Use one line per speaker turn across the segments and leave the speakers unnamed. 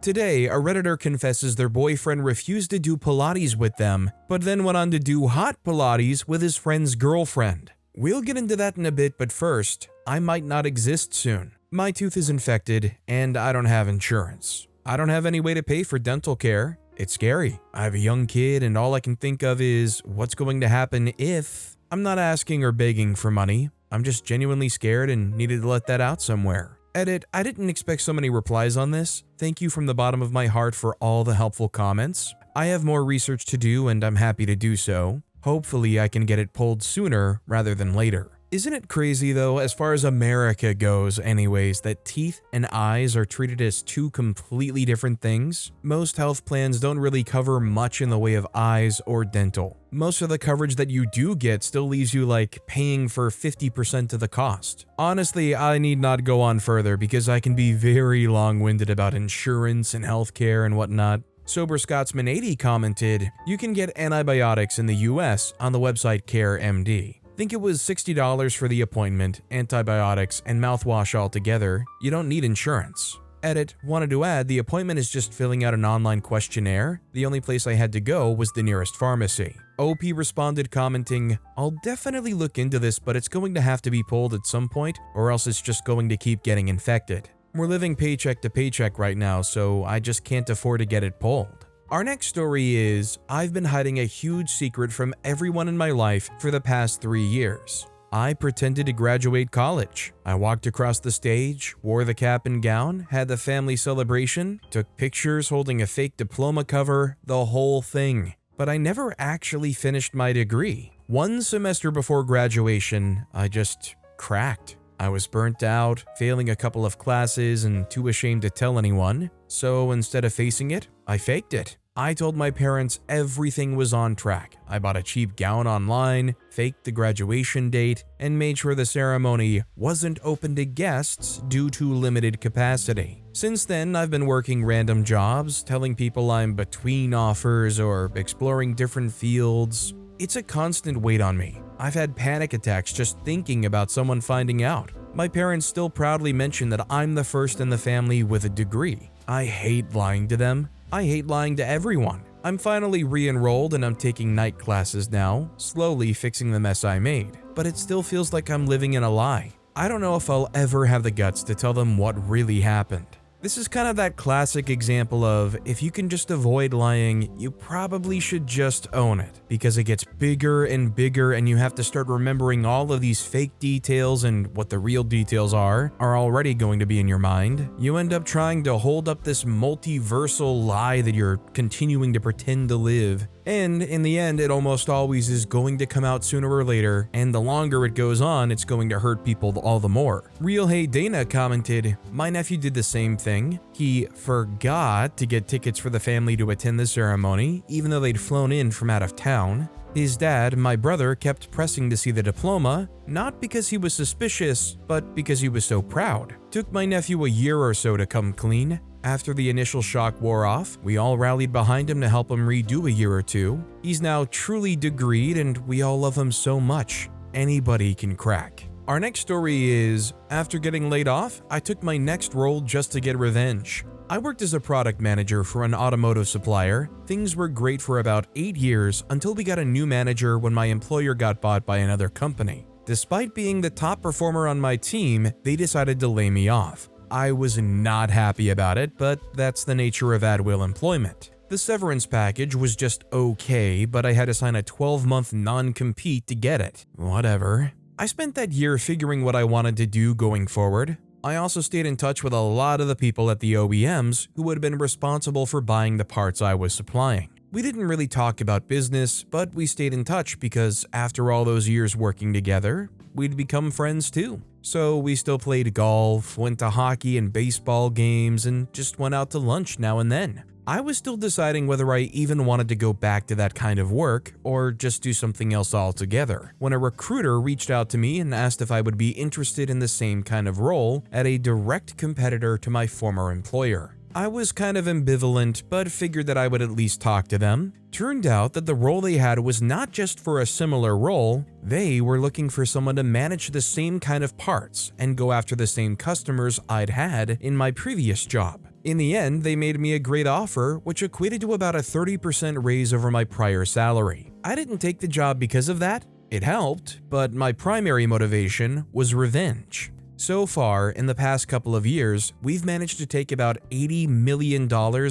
Today, a Redditor confesses their boyfriend refused to do Pilates with them, but then went on to do HOT Pilates with his friend's girlfriend. We'll get into that in a bit, but first, I might not exist soon. My tooth is infected, and I don't have insurance. I don't have any way to pay for dental care. It's scary. I have a young kid, and all I can think of is what's going to happen if... I'm not asking or begging for money. I'm just genuinely scared and needed to let that out somewhere. Edit, I didn't expect so many replies on this. Thank you from the bottom of my heart for all the helpful comments. I have more research to do and I'm happy to do so. Hopefully I can get it pulled sooner rather than later. Isn't it crazy though, as far as America goes anyways, that teeth and eyes are treated as two completely different things? Most health plans don't really cover much in the way of eyes or dental. Most of the coverage that you do get still leaves you like paying for 50% of the cost. Honestly, I need not go on further because I can be very long-winded about insurance and healthcare and whatnot. Sober Scotsman 80 commented, "You can get antibiotics in the US on the website CareMD. Think it was $60 for the appointment, antibiotics, and mouthwash altogether. You don't need insurance." Edit, wanted to add, the appointment is just filling out an online questionnaire. The only place I had to go was the nearest pharmacy. OP responded commenting, "I'll definitely look into this, but it's going to have to be pulled at some point, or else it's just going to keep getting infected. We're living paycheck to paycheck right now, so I just can't afford to get it pulled." Our next story is, I've been hiding a huge secret from everyone in my life for the past 3 years. I pretended to graduate college. I walked across the stage, wore the cap and gown, had the family celebration, took pictures holding a fake diploma cover, the whole thing. But I never actually finished my degree. 1 semester before graduation, I just cracked. I was burnt out, failing a couple of classes and too ashamed to tell anyone. So instead of facing it, I faked it. I told my parents everything was on track. I bought a cheap gown online, faked the graduation date, and made sure the ceremony wasn't open to guests due to limited capacity. Since then, I've been working random jobs, telling people I'm between offers or exploring different fields. It's a constant weight on me. I've had panic attacks just thinking about someone finding out. My parents still proudly mention that I'm the first in the family with a degree. I hate lying to them. I hate lying to everyone. I'm finally re-enrolled and I'm taking night classes now, slowly fixing the mess I made. But it still feels like I'm living in a lie. I don't know if I'll ever have the guts to tell them what really happened. This is kind of that classic example of, if you can just avoid lying, you probably should just own it, because it gets bigger and bigger and you have to start remembering all of these fake details, and what the real details are already going to be in your mind. You end up trying to hold up this multiversal lie that you're continuing to pretend to live. And in the end, it almost always is going to come out sooner or later, and the longer it goes on, it's going to hurt people all the more. Real Hey Dana commented, "My nephew did the same thing. He forgot to get tickets for the family to attend the ceremony, even though they'd flown in from out of town. His dad, my brother, kept pressing to see the diploma, not because he was suspicious, but because he was so proud. Took my nephew a year or so to come clean. After the initial shock wore off, we all rallied behind him to help him redo a year or two. He's now truly degreed and we all love him so much. Anybody can crack." Our next story is, after getting laid off, I took my next role just to get revenge. I worked as a product manager for an automotive supplier. Things were great for about 8 years until we got a new manager when my employer got bought by another company. Despite being the top performer on my team, they decided to lay me off. I was not happy about it, but that's the nature of at-will employment. The severance package was just okay, but I had to sign a 12-month non-compete to get it. Whatever. I spent that year figuring what I wanted to do going forward. I also stayed in touch with a lot of the people at the OEMs who had been responsible for buying the parts I was supplying. We didn't really talk about business, but we stayed in touch because after all those years working together, we'd become friends too. So we still played golf, went to hockey and baseball games, and just went out to lunch now and then. I was still deciding whether I even wanted to go back to that kind of work or just do something else altogether, when a recruiter reached out to me and asked if I would be interested in the same kind of role at a direct competitor to my former employer. I was kind of ambivalent, but figured that I would at least talk to them. Turned out that the role they had was not just for a similar role, they were looking for someone to manage the same kind of parts and go after the same customers I'd had in my previous job. In the end, they made me a great offer, which equated to about a 30% raise over my prior salary. I didn't take the job because of that. It helped, but my primary motivation was revenge. So far, in the past couple of years, we've managed to take about $80 million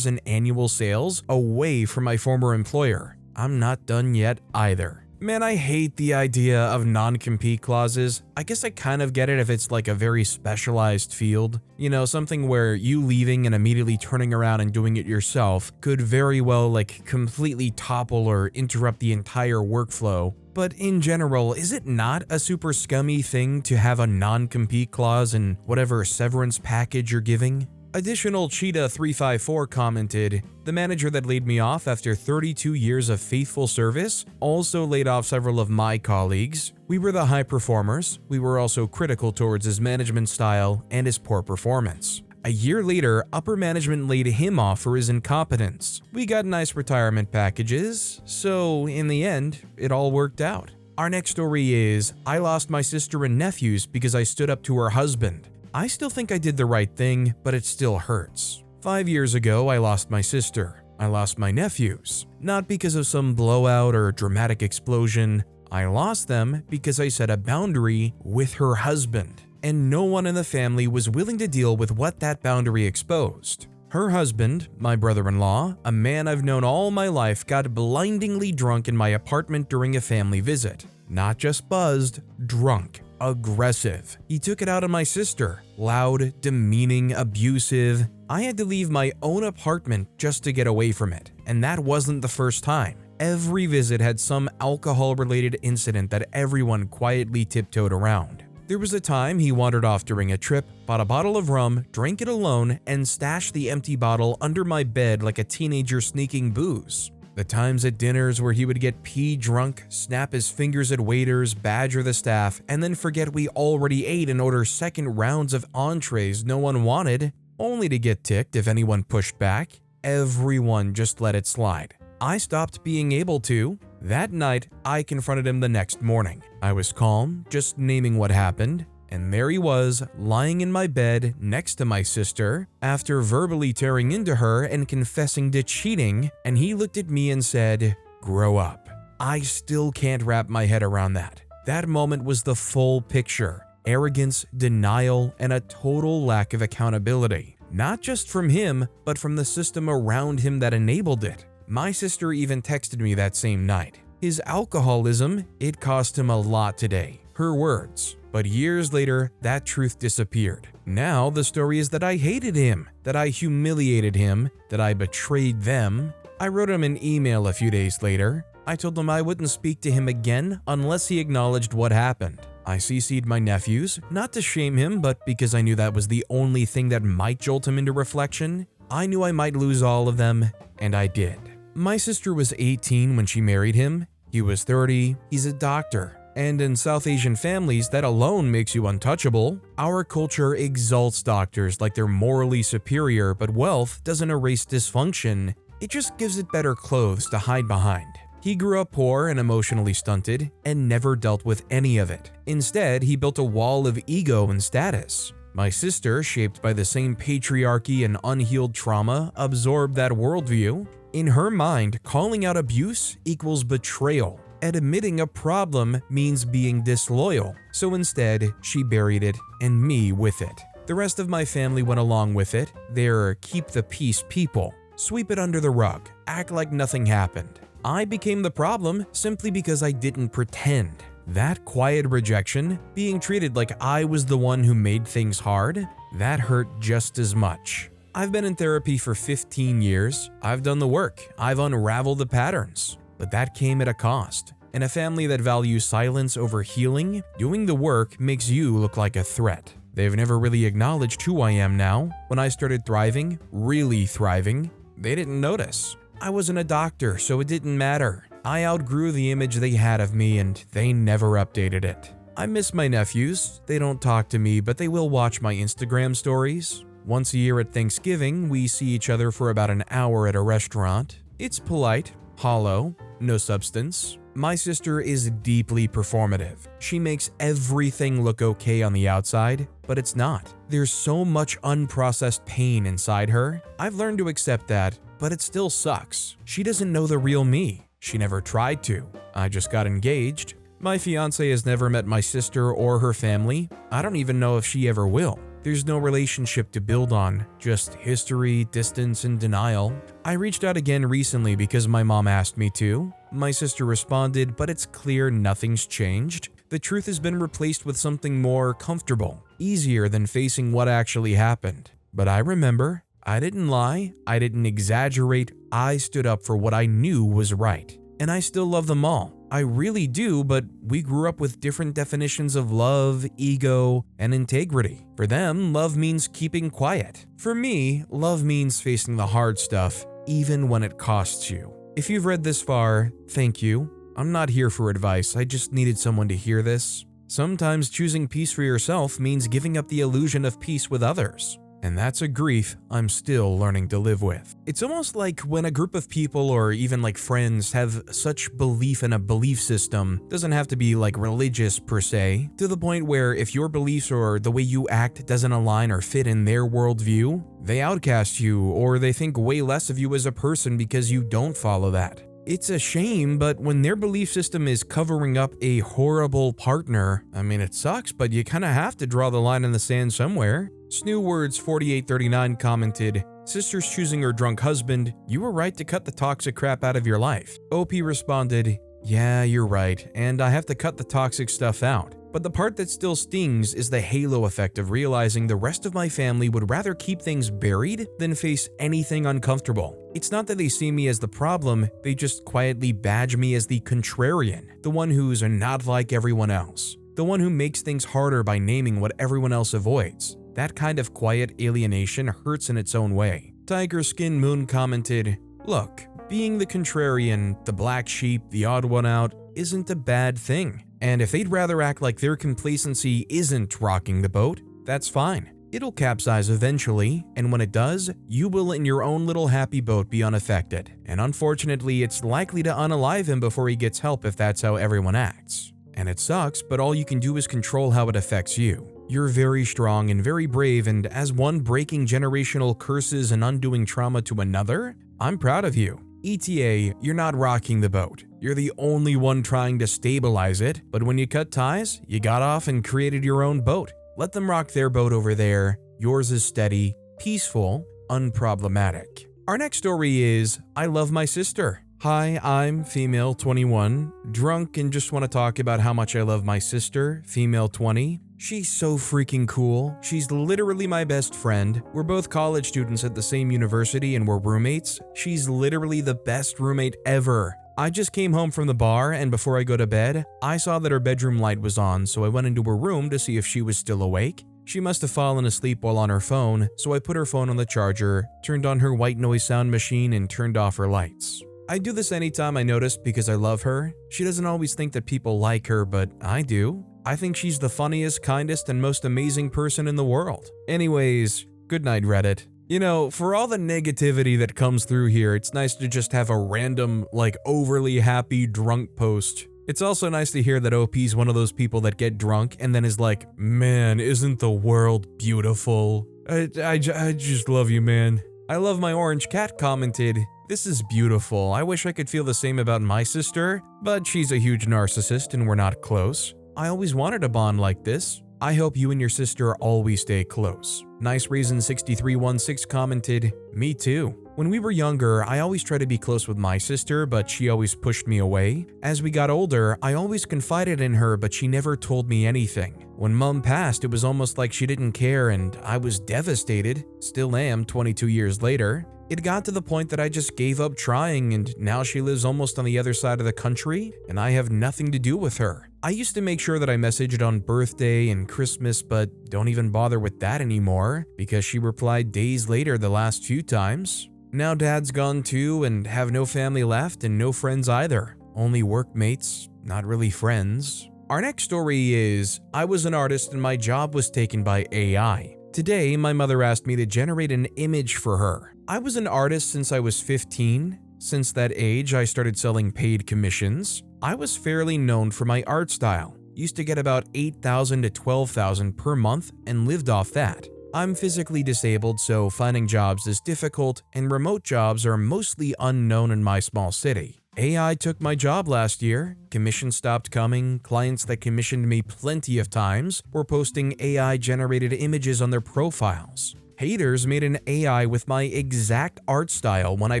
in annual sales away from my former employer. I'm not done yet either. Man, I hate the idea of non-compete clauses. I guess I kind of get it if it's like a very specialized field. You know, something where you leaving and immediately turning around and doing it yourself could very well like completely topple or interrupt the entire workflow. But in general, is it not a super scummy thing to have a non-compete clause in whatever severance package you're giving? Additional Cheetah354 commented, "The manager that laid me off after 32 years of faithful service also laid off several of my colleagues. We were the high performers. We were also critical towards his management style and his poor performance. A year later, upper management laid him off for his incompetence. We got nice retirement packages, so in the end, it all worked out." Our next story is, "I lost my sister and nephews because I stood up to her husband. I still think I did the right thing, but it still hurts. 5 years ago, I lost my sister. I lost my nephews. Not because of some blowout or dramatic explosion. I lost them because I set a boundary with her husband, and no one in the family was willing to deal with what that boundary exposed. Her husband, my brother-in-law, a man I've known all my life, got blindingly drunk in my apartment during a family visit. Not just buzzed, drunk. Aggressive. He took it out on my sister. Loud, demeaning, abusive. I had to leave my own apartment just to get away from it. And that wasn't the first time. Every visit had some alcohol-related incident that everyone quietly tiptoed around. There was a time he wandered off during a trip, bought a bottle of rum, drank it alone, and stashed the empty bottle under my bed like a teenager sneaking booze. The times at dinners where he would get pee drunk, snap his fingers at waiters, badger the staff, and then forget we already ate and order second rounds of entrees no one wanted, only to get ticked if anyone pushed back. Everyone just let it slide. I stopped being able to. That night, I confronted him the next morning. I was calm, just naming what happened. And there he was, lying in my bed next to my sister, after verbally tearing into her and confessing to cheating, and he looked at me and said, "Grow up." I still can't wrap my head around that. That moment was the full picture. Arrogance, denial, and a total lack of accountability. Not just from him, but from the system around him that enabled it. My sister even texted me that same night. His alcoholism, it cost him a lot today. Her words. But years later, that truth disappeared. Now the story is that I hated him, that I humiliated him, that I betrayed them. I wrote him an email a few days later. I told him I wouldn't speak to him again unless he acknowledged what happened. I CC'd my nephews, not to shame him, but because I knew that was the only thing that might jolt him into reflection. I knew I might lose all of them, and I did. My sister was 18 when she married him. He was 30. He's a doctor. And in South Asian families, that alone makes you untouchable. Our culture exalts doctors like they're morally superior, but wealth doesn't erase dysfunction. It just gives it better clothes to hide behind. He grew up poor and emotionally stunted, and never dealt with any of it. Instead, he built a wall of ego and status. My sister, shaped by the same patriarchy and unhealed trauma, absorbed that worldview. In her mind, calling out abuse equals betrayal. Admitting a problem means being disloyal, so instead, she buried it and me with it. The rest of my family went along with it. They're keep the peace people. Sweep it under the rug. Act like nothing happened. I became the problem simply because I didn't pretend. That quiet rejection, being treated like I was the one who made things hard, that hurt just as much. I've been in therapy for 15 years. I've done the work. I've unraveled the patterns. But that came at a cost. In a family that values silence over healing, doing the work makes you look like a threat. They've never really acknowledged who I am now. When I started thriving, really thriving, they didn't notice. I wasn't a doctor, so it didn't matter. I outgrew the image they had of me and they never updated it. I miss my nephews. They don't talk to me, but they will watch my Instagram stories. Once a year at Thanksgiving, we see each other for about an hour at a restaurant. It's polite, hollow, no substance. My sister is deeply performative. She makes everything look okay on the outside, but it's not. There's so much unprocessed pain inside her. I've learned to accept that, but it still sucks. She doesn't know the real me. She never tried to. I just got engaged. My fiance has never met my sister or her family. I don't even know if she ever will. There's no relationship to build on, just history, distance, and denial. I reached out again recently because my mom asked me to. My sister responded, but it's clear nothing's changed. The truth has been replaced with something more comfortable, easier than facing what actually happened. But I remember, I didn't lie, I didn't exaggerate, I stood up for what I knew was right. And I still love them all. I really do, but we grew up with different definitions of love, ego, and integrity. For them, love means keeping quiet. For me, love means facing the hard stuff, even when it costs you. If you've read this far, thank you. I'm not here for advice, I just needed someone to hear this. Sometimes choosing peace for yourself means giving up the illusion of peace with others. And that's a grief I'm still learning to live with. It's almost like when a group of people or even like friends have such belief in a belief system, doesn't have to be like religious per se, to the point where if your beliefs or the way you act doesn't align or fit in their worldview, they outcast you or they think way less of you as a person because you don't follow that. It's a shame, but when their belief system is covering up a horrible partner, I mean, it sucks, but you kind of have to draw the line in the sand somewhere. Snewwords4839 commented, "Sister's choosing her drunk husband. You were right to cut the toxic crap out of your life." OP responded, "Yeah, you're right, and I have to cut the toxic stuff out. But the part that still stings is the halo effect of realizing the rest of my family would rather keep things buried than face anything uncomfortable. It's not that they see me as the problem, they just quietly badge me as the contrarian, the one who's not like everyone else, the one who makes things harder by naming what everyone else avoids. That kind of quiet alienation hurts in its own way." Tiger Skin Moon commented, "Look, being the contrarian, the black sheep, the odd one out, isn't a bad thing. And if they'd rather act like their complacency isn't rocking the boat, that's fine. It'll capsize eventually, and when it does, you will in your own little happy boat be unaffected. And unfortunately, it's likely to unalive him before he gets help if that's how everyone acts. And it sucks, but all you can do is control how it affects you. You're very strong and very brave, and as one breaking generational curses and undoing trauma to another, I'm proud of you. ETA, you're not rocking the boat. You're the only one trying to stabilize it, but when you cut ties, you got off and created your own boat. Let them rock their boat over there. Yours is steady, peaceful, unproblematic." Our next story is, "I love my sister. Hi, I'm female 21, drunk and just want to talk about how much I love my sister, female 20. She's so freaking cool. She's literally my best friend. We're both college students at the same university and we're roommates. She's literally the best roommate ever. I just came home from the bar and before I go to bed, I saw that her bedroom light was on, so I went into her room to see if she was still awake. She must have fallen asleep while on her phone, so I put her phone on the charger, turned on her white noise sound machine, and turned off her lights. I do this anytime I notice because I love her. She doesn't always think that people like her, but I do. I think she's the funniest, kindest, and most amazing person in the world. Anyways, good night, Reddit." You know, for all the negativity that comes through here, it's nice to just have a random, overly happy drunk post. It's also nice to hear that OP's one of those people that get drunk and then is like, "Man, isn't the world beautiful? I just love you, man." I Love My Orange Cat commented, "This is beautiful. I wish I could feel the same about my sister, but she's a huge narcissist and we're not close. I always wanted a bond like this. I hope you and your sister always stay close." Nice Reason 6316 commented, "Me too. When we were younger, I always tried to be close with my sister, but she always pushed me away. As we got older, I always confided in her, but she never told me anything. When Mom passed, it was almost like she didn't care and I was devastated. Still am 22 years later. It got to the point that I just gave up trying and now she lives almost on the other side of the country and I have nothing to do with her. I used to make sure that I messaged on birthday and Christmas, but don't even bother with that anymore because she replied days later the last few times. Now Dad's gone too and have no family left and no friends either. Only workmates, not really friends." Our next story is, "I was an artist and my job was taken by AI. Today, my mother asked me to generate an image for her. I was an artist since I was 15. Since that age, I started selling paid commissions. I was fairly known for my art style. Used to get about $8,000 to $12,000 per month and lived off that. I'm physically disabled, so finding jobs is difficult, and remote jobs are mostly unknown in my small city. AI took my job last year, commissions stopped coming, clients that commissioned me plenty of times were posting AI-generated images on their profiles. Haters made an AI with my exact art style when I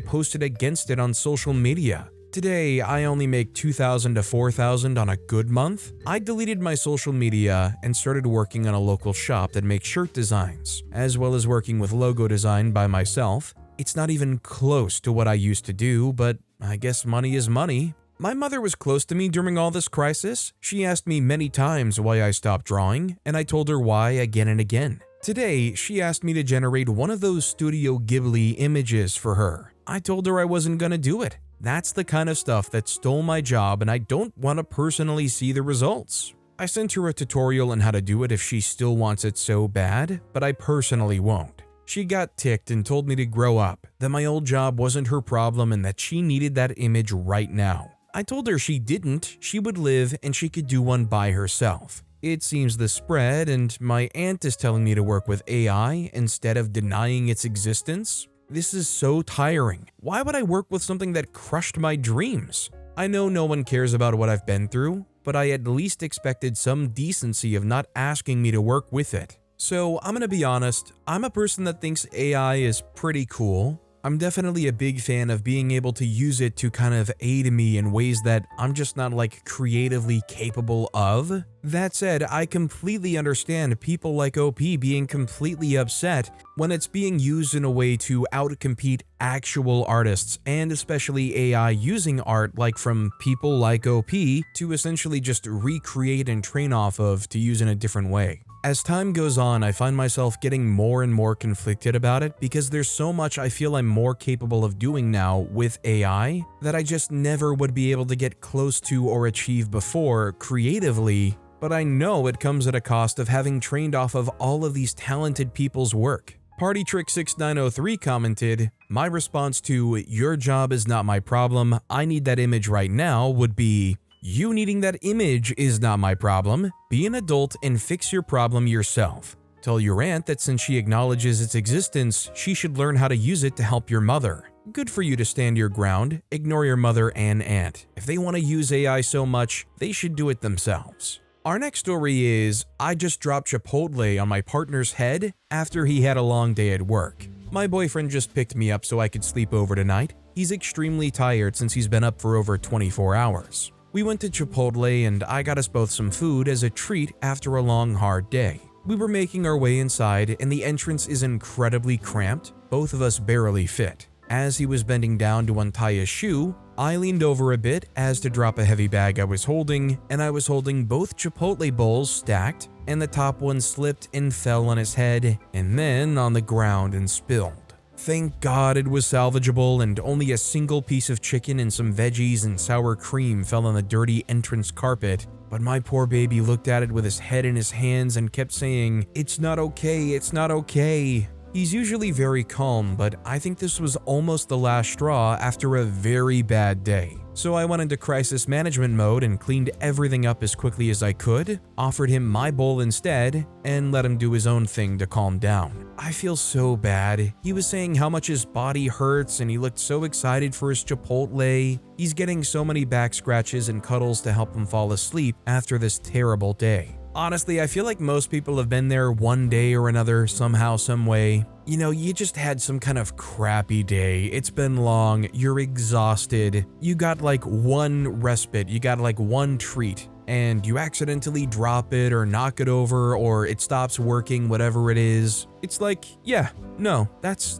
posted against it on social media. Today, I only make $2,000 to $4,000 on a good month. I deleted my social media and started working on a local shop that makes shirt designs, as well as working with logo design by myself. It's not even close to what I used to do, but I guess money is money. My mother was close to me during all this crisis. She asked me many times why I stopped drawing, and I told her why again and again. Today, she asked me to generate one of those Studio Ghibli images for her. I told her I wasn't gonna do it. That's the kind of stuff that stole my job, and I don't want to personally see the results. I sent her a tutorial on how to do it if she still wants it so bad, but I personally won't. She got ticked and told me to grow up, that my old job wasn't her problem and that she needed that image right now. I told her she didn't, she would live and she could do one by herself. It seems the spread, and my aunt is telling me to work with AI instead of denying its existence. This is so tiring. Why would I work with something that crushed my dreams? I know no one cares about what I've been through, but I at least expected some decency of not asking me to work with it. So I'm gonna be honest, I'm a person that thinks AI is pretty cool. I'm definitely a big fan of being able to use it to kind of aid me in ways that I'm just not like creatively capable of. That said, I completely understand people like OP being completely upset when it's being used in a way to outcompete actual artists, and especially AI using art like from people like OP to essentially just recreate and train off of to use in a different way. As time goes on, I find myself getting more and more conflicted about it because there's so much I feel I'm more capable of doing now with AI that I just never would be able to get close to or achieve before creatively, but I know it comes at a cost of having trained off of all of these talented people's work. PartyTrick6903 commented, "My response to 'your job is not my problem, I need that image right now' would be, you needing that image is not my problem. Be an adult and fix your problem yourself. Tell your aunt that since she acknowledges its existence, she should learn how to use it to help your mother. Good for you to stand your ground, ignore your mother and aunt. If they want to use AI so much, they should do it themselves." Our next story is, I just dropped Chipotle on my partner's head after he had a long day at work. My boyfriend just picked me up so I could sleep over tonight. He's extremely tired since he's been up for over 24 hours. We went to Chipotle and I got us both some food as a treat after a long, hard day. We were making our way inside and the entrance is incredibly cramped, both of us barely fit. As he was bending down to untie his shoe, I leaned over a bit as to drop a heavy bag I was holding, and I was holding both Chipotle bowls stacked, and the top one slipped and fell on his head, and then on the ground and spilled. Thank God it was salvageable and only a single piece of chicken and some veggies and sour cream fell on the dirty entrance carpet, but my poor baby looked at it with his head in his hands and kept saying, "It's not okay, it's not okay." He's usually very calm, but I think this was almost the last straw after a very bad day. So I went into crisis management mode and cleaned everything up as quickly as I could, offered him my bowl instead, and let him do his own thing to calm down. I feel so bad. He was saying how much his body hurts and he looked so excited for his Chipotle. He's getting so many back scratches and cuddles to help him fall asleep after this terrible day. Honestly, I feel like most people have been there one day or another, somehow, some way. You know, you just had some kind of crappy day. It's been long, you're exhausted. You got like one respite, you got like one treat, and you accidentally drop it or knock it over or it stops working, whatever it is. It's like, yeah, no, that's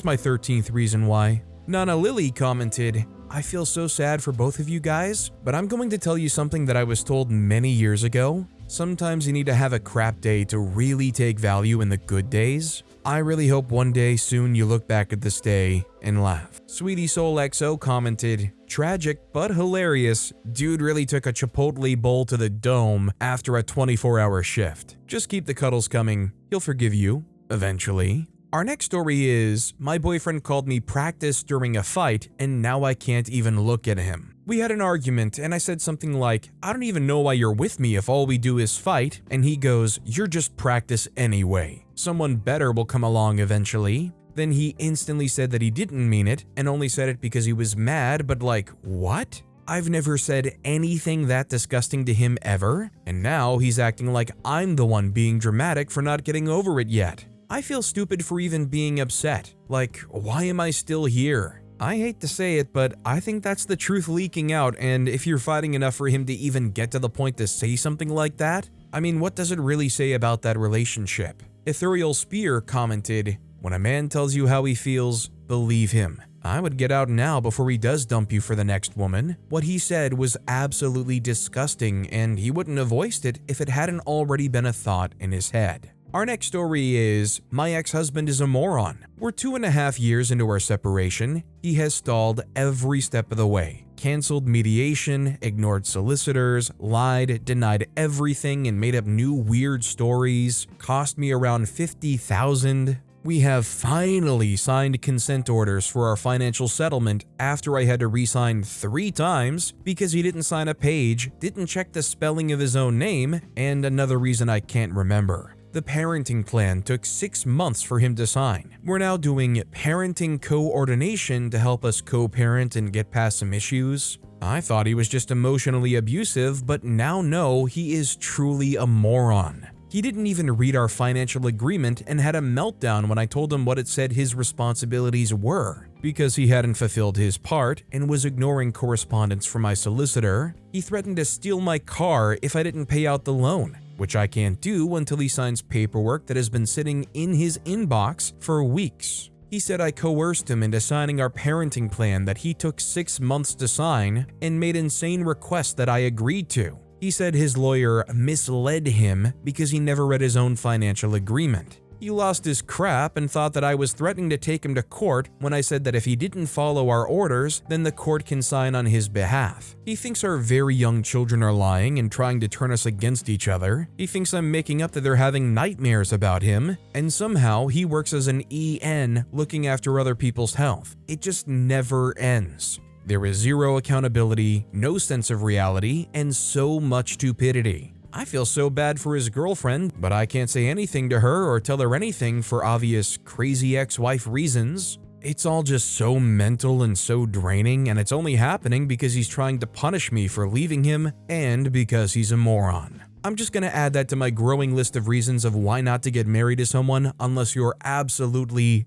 my 13th reason why. Nana Lily commented, "I feel so sad for both of you guys, but I'm going to tell you something that I was told many years ago. Sometimes you need to have a crap day to really take value in the good days. I really hope one day soon you look back at this day and laugh." Sweetie Soul XO commented, "Tragic but hilarious. Dude really took a Chipotle bowl to the dome after a 24-hour shift. Just keep the cuddles coming. He'll forgive you, eventually." Our next story is, my boyfriend called me practice during a fight and now I can't even look at him. We had an argument and I said something like, I don't even know why you're with me if all we do is fight, and he goes, you're just practice anyway. Someone better will come along eventually. Then he instantly said that he didn't mean it and only said it because he was mad, but like, what? I've never said anything that disgusting to him ever, and now he's acting like I'm the one being dramatic for not getting over it yet. I feel stupid for even being upset. Like, why am I still here? I hate to say it, but I think that's the truth leaking out, and if you're fighting enough for him to even get to the point to say something like that, I mean, what does it really say about that relationship? Ethereal Spear commented, when a man tells you how he feels, believe him. I would get out now before he does dump you for the next woman. What he said was absolutely disgusting, and he wouldn't have voiced it if it hadn't already been a thought in his head. Our next story is, my ex-husband is a moron. We're 2.5 years into our separation. He has stalled every step of the way. Canceled mediation, ignored solicitors, lied, denied everything and made up new weird stories, cost me around $50,000. We have finally signed consent orders for our financial settlement after I had to re-sign 3 times because he didn't sign a page, didn't check the spelling of his own name, and another reason I can't remember. The parenting plan took 6 months for him to sign. We're now doing parenting coordination to help us co-parent and get past some issues. I thought he was just emotionally abusive, but now know he is truly a moron. He didn't even read our financial agreement and had a meltdown when I told him what it said his responsibilities were. Because he hadn't fulfilled his part and was ignoring correspondence from my solicitor, he threatened to steal my car if I didn't pay out the loan, which I can't do until he signs paperwork that has been sitting in his inbox for weeks. He said I coerced him into signing our parenting plan that he took 6 months to sign and made insane requests that I agreed to. He said his lawyer misled him because he never read his own financial agreement. He lost his crap and thought that I was threatening to take him to court when I said that if he didn't follow our orders, then the court can sign on his behalf. He thinks our very young children are lying and trying to turn us against each other. He thinks I'm making up that they're having nightmares about him, and somehow he works as an EN looking after other people's health. It just never ends. There is zero accountability, no sense of reality, and so much stupidity. I feel so bad for his girlfriend, but I can't say anything to her or tell her anything for obvious crazy ex-wife reasons. It's all just so mental and so draining, and it's only happening because he's trying to punish me for leaving him and because he's a moron. I'm just gonna add that to my growing list of reasons of why not to get married to someone unless you're absolutely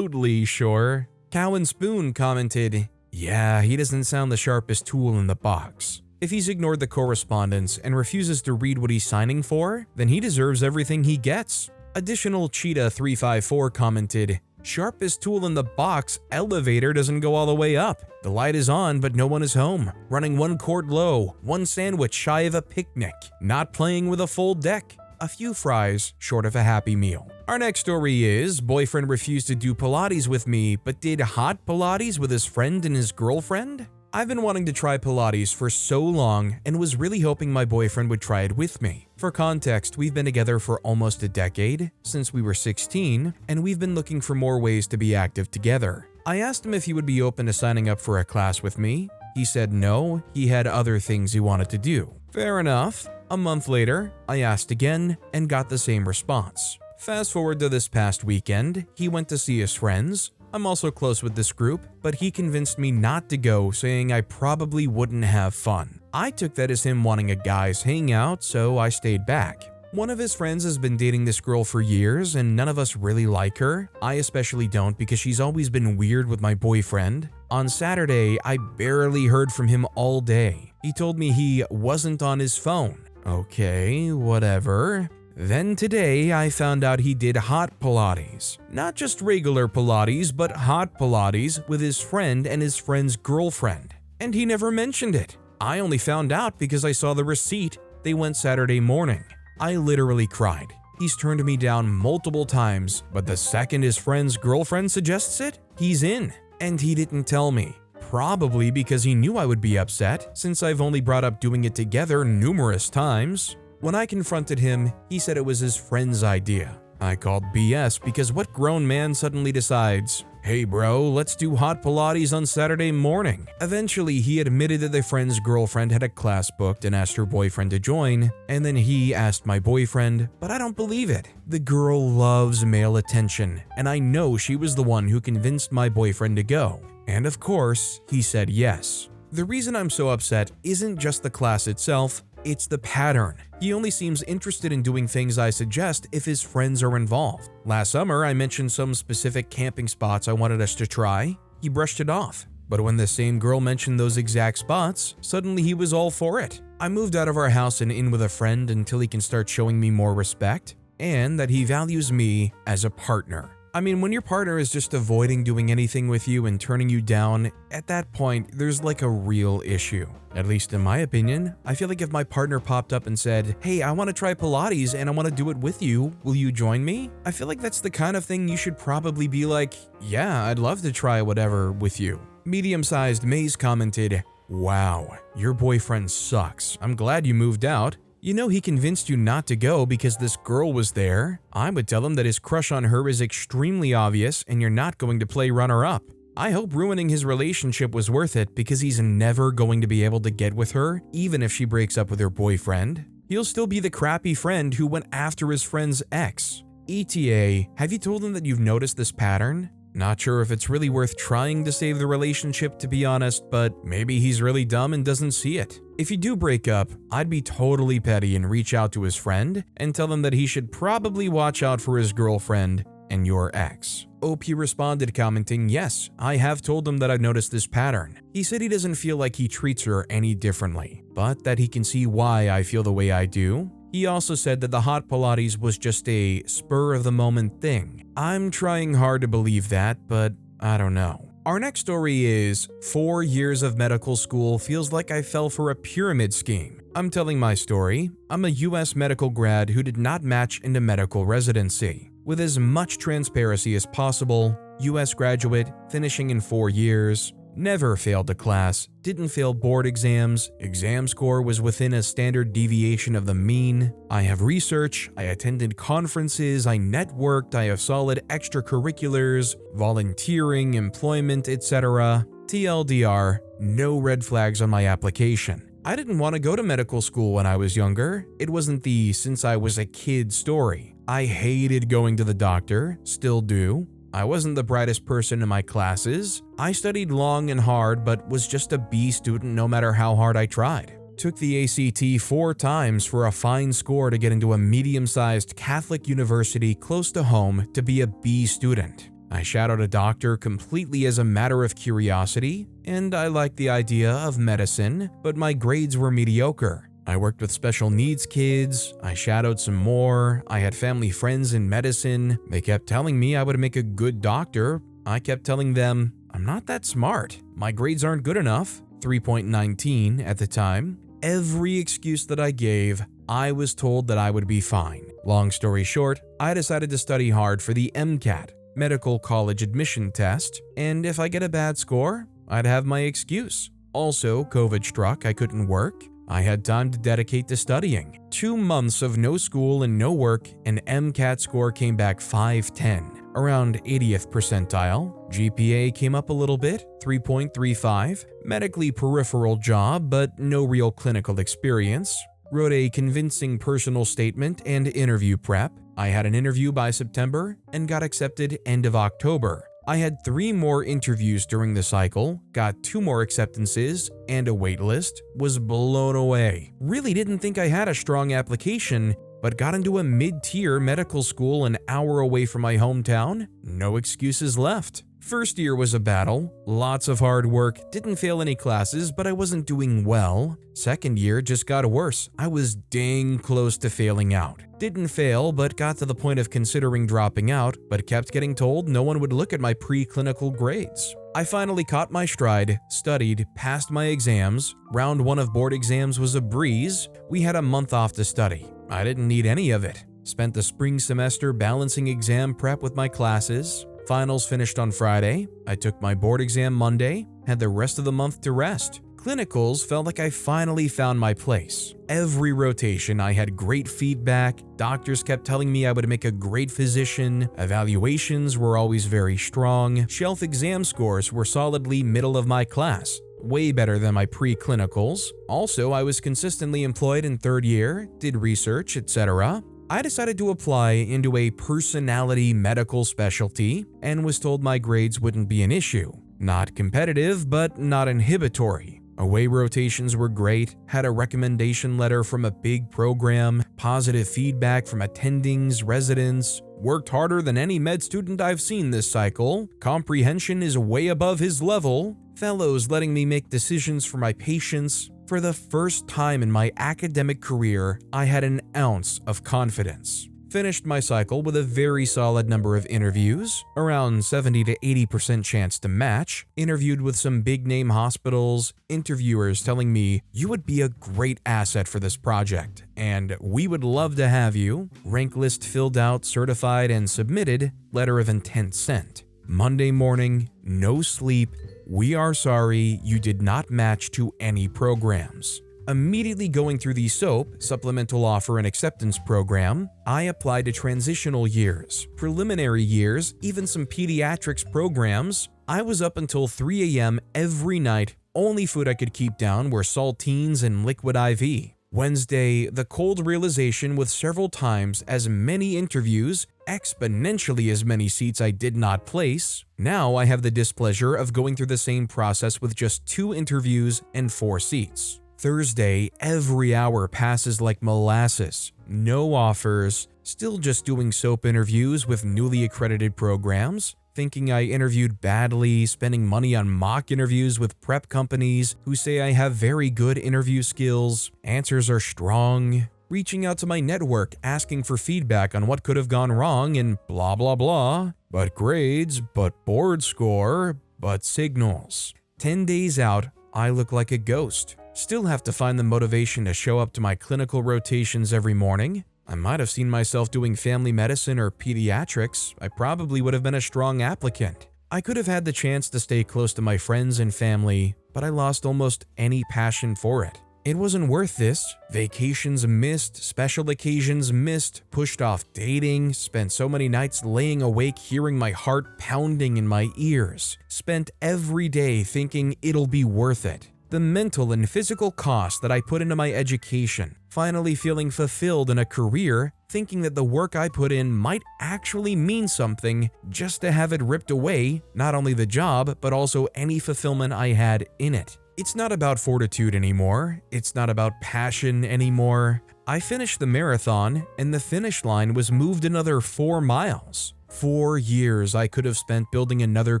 sure. Cow and Spoon commented, yeah, he doesn't sound the sharpest tool in the box. If he's ignored the correspondence and refuses to read what he's signing for, then he deserves everything he gets. Additional Cheetah 354 commented, sharpest tool in the box, elevator doesn't go all the way up. The light is on, but no one is home. Running 1 quart low, 1 sandwich shy of a picnic. Not playing with a full deck. A few fries short of a happy meal. Our next story is, boyfriend refused to do Pilates with me, but did hot Pilates with his friend and his girlfriend? I've been wanting to try Pilates for so long and was really hoping my boyfriend would try it with me. For context, we've been together for almost a decade, since we were 16, and we've been looking for more ways to be active together. I asked him if he would be open to signing up for a class with me. He said no, he had other things he wanted to do. Fair enough. A month later, I asked again and got the same response. Fast forward to this past weekend, he went to see his friends. I'm also close with this group, but he convinced me not to go, saying I probably wouldn't have fun. I took that as him wanting a guy's hangout, so I stayed back. One of his friends has been dating this girl for years, and none of us really like her. I especially don't because she's always been weird with my boyfriend. On Saturday, I barely heard from him all day. He told me he wasn't on his phone. Okay, whatever. Then today, I found out he did hot Pilates. Not just regular Pilates, but hot Pilates with his friend and his friend's girlfriend. And he never mentioned it. I only found out because I saw the receipt. They went Saturday morning. I literally cried. He's turned me down multiple times, but the second his friend's girlfriend suggests it, he's in. And he didn't tell me. Probably because he knew I would be upset, since I've only brought up doing it together numerous times. When I confronted him, he said it was his friend's idea. I called BS because what grown man suddenly decides, "Hey bro, let's do hot Pilates on Saturday morning?" Eventually, he admitted that their friend's girlfriend had a class booked and asked her boyfriend to join, and then he asked my boyfriend, but I don't believe it. The girl loves male attention, and I know she was the one who convinced my boyfriend to go. And of course, he said yes. The reason I'm so upset isn't just the class itself, it's the pattern. He only seems interested in doing things I suggest if his friends are involved. Last summer, I mentioned some specific camping spots I wanted us to try. He brushed it off. But when the same girl mentioned those exact spots, suddenly he was all for it. I moved out of our house and in with a friend until he can start showing me more respect, and that he values me as a partner. I mean, when your partner is just avoiding doing anything with you and turning you down, at that point, there's like a real issue. At least in my opinion, I feel like if my partner popped up and said, "Hey, I want to try Pilates and I want to do it with you, will you join me?" I feel like that's the kind of thing you should probably be like, "Yeah, I'd love to try whatever with you." Medium-sized Maze commented, "Wow, your boyfriend sucks. I'm glad you moved out. You know he convinced you not to go because this girl was there. I would tell him that his crush on her is extremely obvious and you're not going to play runner-up. I hope ruining his relationship was worth it because he's never going to be able to get with her, even if she breaks up with her boyfriend. He'll still be the crappy friend who went after his friend's ex. ETA, have you told him that you've noticed this pattern? Not sure if it's really worth trying to save the relationship, to be honest, but maybe he's really dumb and doesn't see it. If you do break up, I'd be totally petty and reach out to his friend and tell him that he should probably watch out for his girlfriend and your ex." OP responded commenting, "Yes, I have told him that I've noticed this pattern. He said he doesn't feel like he treats her any differently, but that he can see why I feel the way I do. He also said that the hot Pilates was just a spur-of-the-moment thing. I'm trying hard to believe that, but I don't know." Our next story is 4 years of medical school feels like I fell for a pyramid scheme. I'm telling my story. I'm a US medical grad who did not match into medical residency. With as much transparency as possible, US graduate, finishing in 4 years, never failed a class, didn't fail board exams, exam score was within a standard deviation of the mean. I have research, I attended conferences, I networked, I have solid extracurriculars, volunteering, employment, etc. TLDR, no red flags on my application. I didn't want to go to medical school when I was younger. It wasn't the since I was a kid story. I hated going to the doctor, still do. I wasn't the brightest person in my classes. I studied long and hard, but was just a B student no matter how hard I tried. Took the ACT 4 times for a fine score to get into a medium-sized Catholic university close to home to be a B student. I shadowed a doctor completely as a matter of curiosity, and I liked the idea of medicine, but my grades were mediocre. I worked with special needs kids, I shadowed some more, I had family friends in medicine. They kept telling me I would make a good doctor. I kept telling them, I'm not that smart. My grades aren't good enough, 3.19 at the time. Every excuse that I gave, I was told that I would be fine. Long story short, I decided to study hard for the MCAT, Medical College Admission Test, and if I get a bad score, I'd have my excuse. Also, COVID struck, I couldn't work. I had time to dedicate to studying. 2 months of no school and no work, and MCAT score came back 510, around 80th percentile. GPA came up a little bit, 3.35. Medically peripheral job, but no real clinical experience. Wrote a convincing personal statement and interview prep. I had an interview by September and got accepted end of October. I had 3 more interviews during the cycle, got 2 more acceptances, and a wait list, was blown away. Really didn't think I had a strong application, but got into a mid-tier medical school an hour away from my hometown. No excuses left. First year was a battle, lots of hard work, didn't fail any classes, but I wasn't doing well. Second year just got worse. I was dang close to failing out. Didn't fail, but got to the point of considering dropping out, but kept getting told no one would look at my preclinical grades. I finally caught my stride, studied, passed my exams. Round 1 of board exams was a breeze. We had a month off to study. I didn't need any of it. Spent the spring semester balancing exam prep with my classes. Finals finished on Friday. I took my board exam Monday, had the rest of the month to rest. Clinicals felt like I finally found my place. Every rotation I had great feedback, doctors kept telling me I would make a great physician, evaluations were always very strong, shelf exam scores were solidly middle of my class, way better than my pre-clinicals. Also, I was consistently employed in third year, did research, etc. I decided to apply into a personality medical specialty and was told my grades wouldn't be an issue. Not competitive, but not inhibitory. Away rotations were great, had a recommendation letter from a big program, positive feedback from attendings, residents, worked harder than any med student I've seen this cycle, comprehension is way above his level, fellows letting me make decisions for my patients. For the first time in my academic career, I had an ounce of confidence. Finished my cycle with a very solid number of interviews, around 70 to 80% chance to match, interviewed with some big name hospitals, interviewers telling me, "You would be a great asset for this project, and we would love to have you," rank list filled out, certified, and submitted, letter of intent sent. Monday morning, no sleep, "We are sorry, you did not match to any programs." Immediately going through the SOAP, Supplemental Offer and Acceptance Program, I applied to transitional years, preliminary years, even some pediatrics programs. I was up until 3 a.m. every night. Only food I could keep down were saltines and liquid IV. Wednesday, the cold realization with several times as many interviews, exponentially as many seats I did not place. Now I have the displeasure of going through the same process with just 2 interviews and 4 seats. Thursday, every hour passes like molasses. No offers, still just doing SOAP interviews with newly accredited programs, thinking I interviewed badly, spending money on mock interviews with prep companies who say I have very good interview skills, answers are strong, reaching out to my network asking for feedback on what could have gone wrong and blah blah blah, but grades, but board score, but signals. 10 days out, I look like a ghost. Still have to find the motivation to show up to my clinical rotations every morning. I might have seen myself doing family medicine or pediatrics. I probably would have been a strong applicant. I could have had the chance to stay close to my friends and family, but I lost almost any passion for it. It wasn't worth this. Vacations missed, special occasions missed, pushed off dating, spent so many nights laying awake hearing my heart pounding in my ears, spent every day thinking it'll be worth it. The mental and physical cost that I put into my education, finally feeling fulfilled in a career, thinking that the work I put in might actually mean something, just to have it ripped away, not only the job, but also any fulfillment I had in it. It's not about fortitude anymore. It's not about passion anymore. I finished the marathon, and the finish line was moved another 4 miles. 4 years I could have spent building another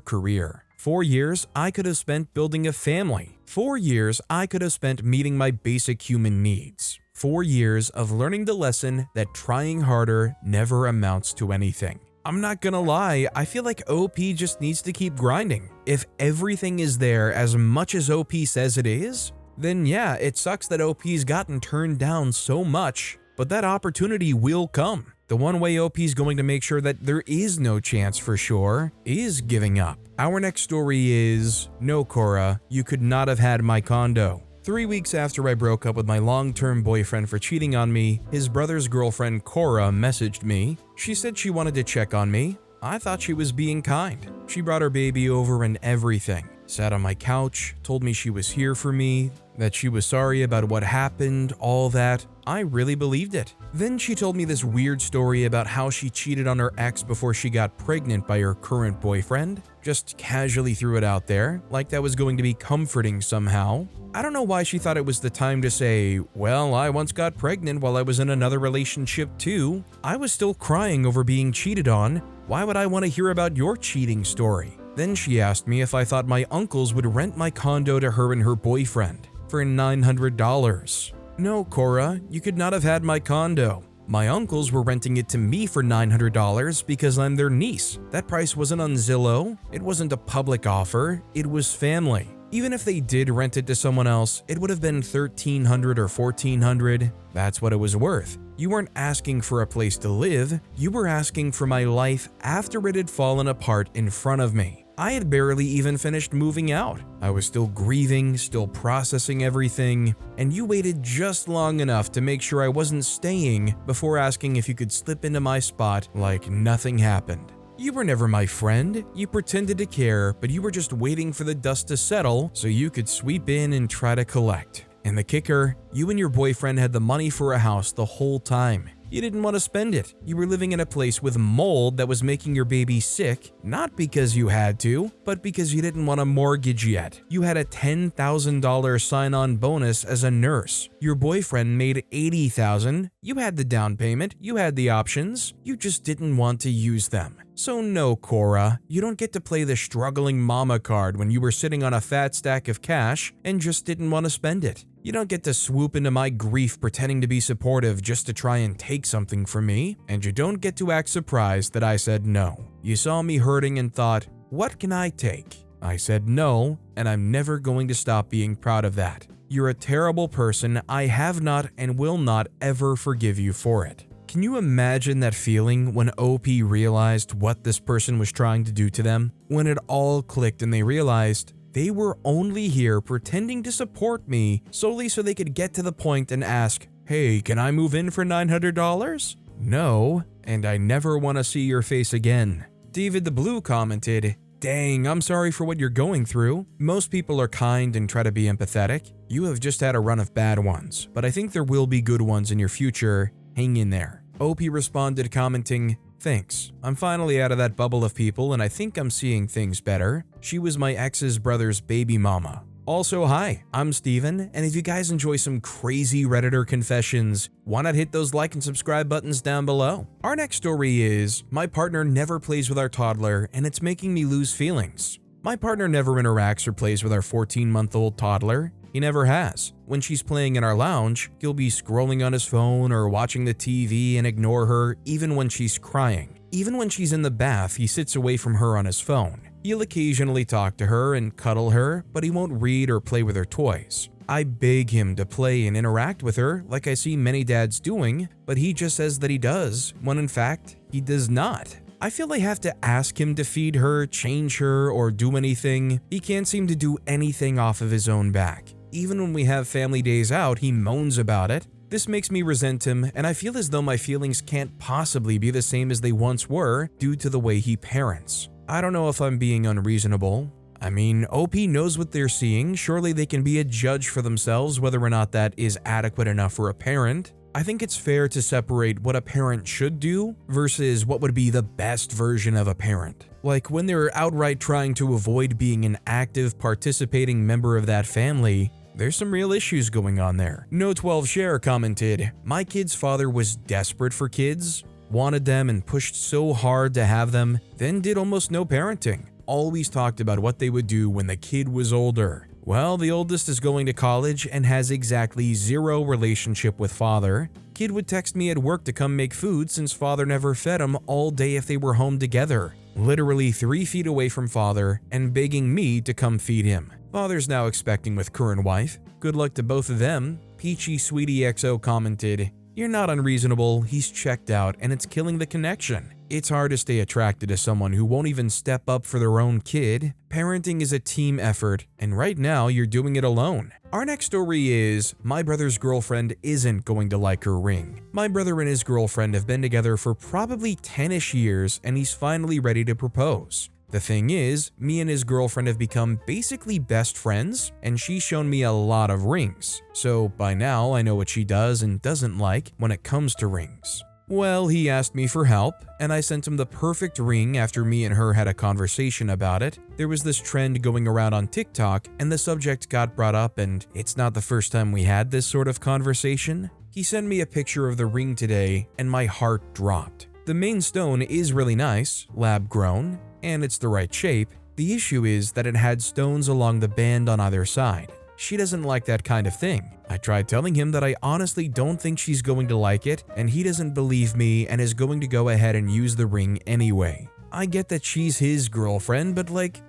career. 4 years I could have spent building a family. 4 years I could have spent meeting my basic human needs. 4 years of learning the lesson that trying harder never amounts to anything. I'm not gonna lie, I feel like OP just needs to keep grinding. If everything is there as much as OP says it is, then yeah, it sucks that OP's gotten turned down so much, but that opportunity will come. The one way OP's going to make sure that there is no chance for sure is giving up. Our next story is, "No, Kora, you could not have had my condo." 3 weeks after I broke up with my long-term boyfriend for cheating on me, his brother's girlfriend Kora messaged me. She said she wanted to check on me. I thought she was being kind. She brought her baby over and everything. Sat on my couch, told me she was here for me, that she was sorry about what happened, all that. I really believed it. Then she told me this weird story about how she cheated on her ex before she got pregnant by her current boyfriend. Just casually threw it out there, like that was going to be comforting somehow. I don't know why she thought it was the time to say, "Well, I once got pregnant while I was in another relationship too. I was still crying over being cheated on. Why would I want to hear about your cheating story?" Then she asked me if I thought my uncles would rent my condo to her and her boyfriend for $900. No, Kora, you could not have had my condo. My uncles were renting it to me for $900 because I'm their niece. That price wasn't on Zillow. It wasn't a public offer. It was family. Even if they did rent it to someone else, it would have been $1,300 or $1,400. That's what it was worth. You weren't asking for a place to live. You were asking for my life after it had fallen apart in front of me. I had barely even finished moving out. I was still grieving, still processing everything, and you waited just long enough to make sure I wasn't staying before asking if you could slip into my spot like nothing happened. You were never my friend, you pretended to care, but you were just waiting for the dust to settle so you could sweep in and try to collect. And the kicker, you and your boyfriend had the money for a house the whole time. You didn't want to spend it. You were living in a place with mold that was making your baby sick, not because you had to, but because you didn't want a mortgage yet. You had a $10,000 sign-on bonus as a nurse. Your boyfriend made $80,000. You had the down payment, you had the options, you just didn't want to use them. So no, Kora, you don't get to play the struggling mama card when you were sitting on a fat stack of cash and just didn't want to spend it. You don't get to swoop into my grief pretending to be supportive just to try and take something from me, and you don't get to act surprised that I said no. You saw me hurting and thought, what can I take? I said no, and I'm never going to stop being proud of that. You're a terrible person. I have not and will not ever forgive you for it. Can you imagine that feeling when OP realized what this person was trying to do to them? When it all clicked and they realized they were only here pretending to support me solely so they could get to the point and ask, hey, can I move in for $900? No, and I never want to see your face again. David the Blue commented, dang, I'm sorry for what you're going through. Most people are kind and try to be empathetic. You have just had a run of bad ones, but I think there will be good ones in your future. Hang in there. OP responded commenting, thanks. I'm finally out of that bubble of people and I think I'm seeing things better. She was my ex's brother's baby mama. Also, hi, I'm Steven, and if you guys enjoy some crazy Redditor confessions, why not hit those like and subscribe buttons down below? Our next story is, my partner never plays with our toddler and it's making me lose feelings. My partner never interacts or plays with our 14-month-old toddler. He never has. When she's playing in our lounge, he'll be scrolling on his phone or watching the TV and ignore her even when she's crying. Even when she's in the bath, he sits away from her on his phone. He'll occasionally talk to her and cuddle her, but he won't read or play with her toys. I beg him to play and interact with her like I see many dads doing, but he just says that he does, when in fact, he does not. I feel I have to ask him to feed her, change her, or do anything. He can't seem to do anything off of his own back. Even when we have family days out, he moans about it. This makes me resent him, and I feel as though my feelings can't possibly be the same as they once were due to the way he parents. I don't know if I'm being unreasonable. I mean, OP knows what they're seeing. Surely they can be a judge for themselves whether or not that is adequate enough for a parent. I think it's fair to separate what a parent should do versus what would be the best version of a parent. Like when they're outright trying to avoid being an active, participating member of that family, there's some real issues going on there. No12share commented, my kid's father was desperate for kids, wanted them and pushed so hard to have them, then did almost no parenting. Always talked about what they would do when the kid was older. Well, the oldest is going to college and has exactly zero relationship with father. Kid would text me at work to come make food since father never fed him all day if they were home together. Literally 3 feet away from father and begging me to come feed him. Father's now expecting with current wife. Good luck to both of them. Peachy Sweetie XO commented, you're not unreasonable, he's checked out and it's killing the connection. It's hard to stay attracted to someone who won't even step up for their own kid. Parenting is a team effort, and right now you're doing it alone. Our next story is, my brother's girlfriend isn't going to like her ring. My brother and his girlfriend have been together for probably 10-ish years and he's finally ready to propose. The thing is, me and his girlfriend have become basically best friends, and she's shown me a lot of rings. So by now I know what she does and doesn't like when it comes to rings. Well, he asked me for help, and I sent him the perfect ring after me and her had a conversation about it. There was this trend going around on TikTok, and the subject got brought up, and it's not the first time we had this sort of conversation. He sent me a picture of the ring today, and my heart dropped. The main stone is really nice, lab-grown, and it's the right shape. The issue is that it had stones along the band on either side. She doesn't like that kind of thing. I tried telling him that I honestly don't think she's going to like it, and he doesn't believe me and is going to go ahead and use the ring anyway. I get that she's his girlfriend, but like,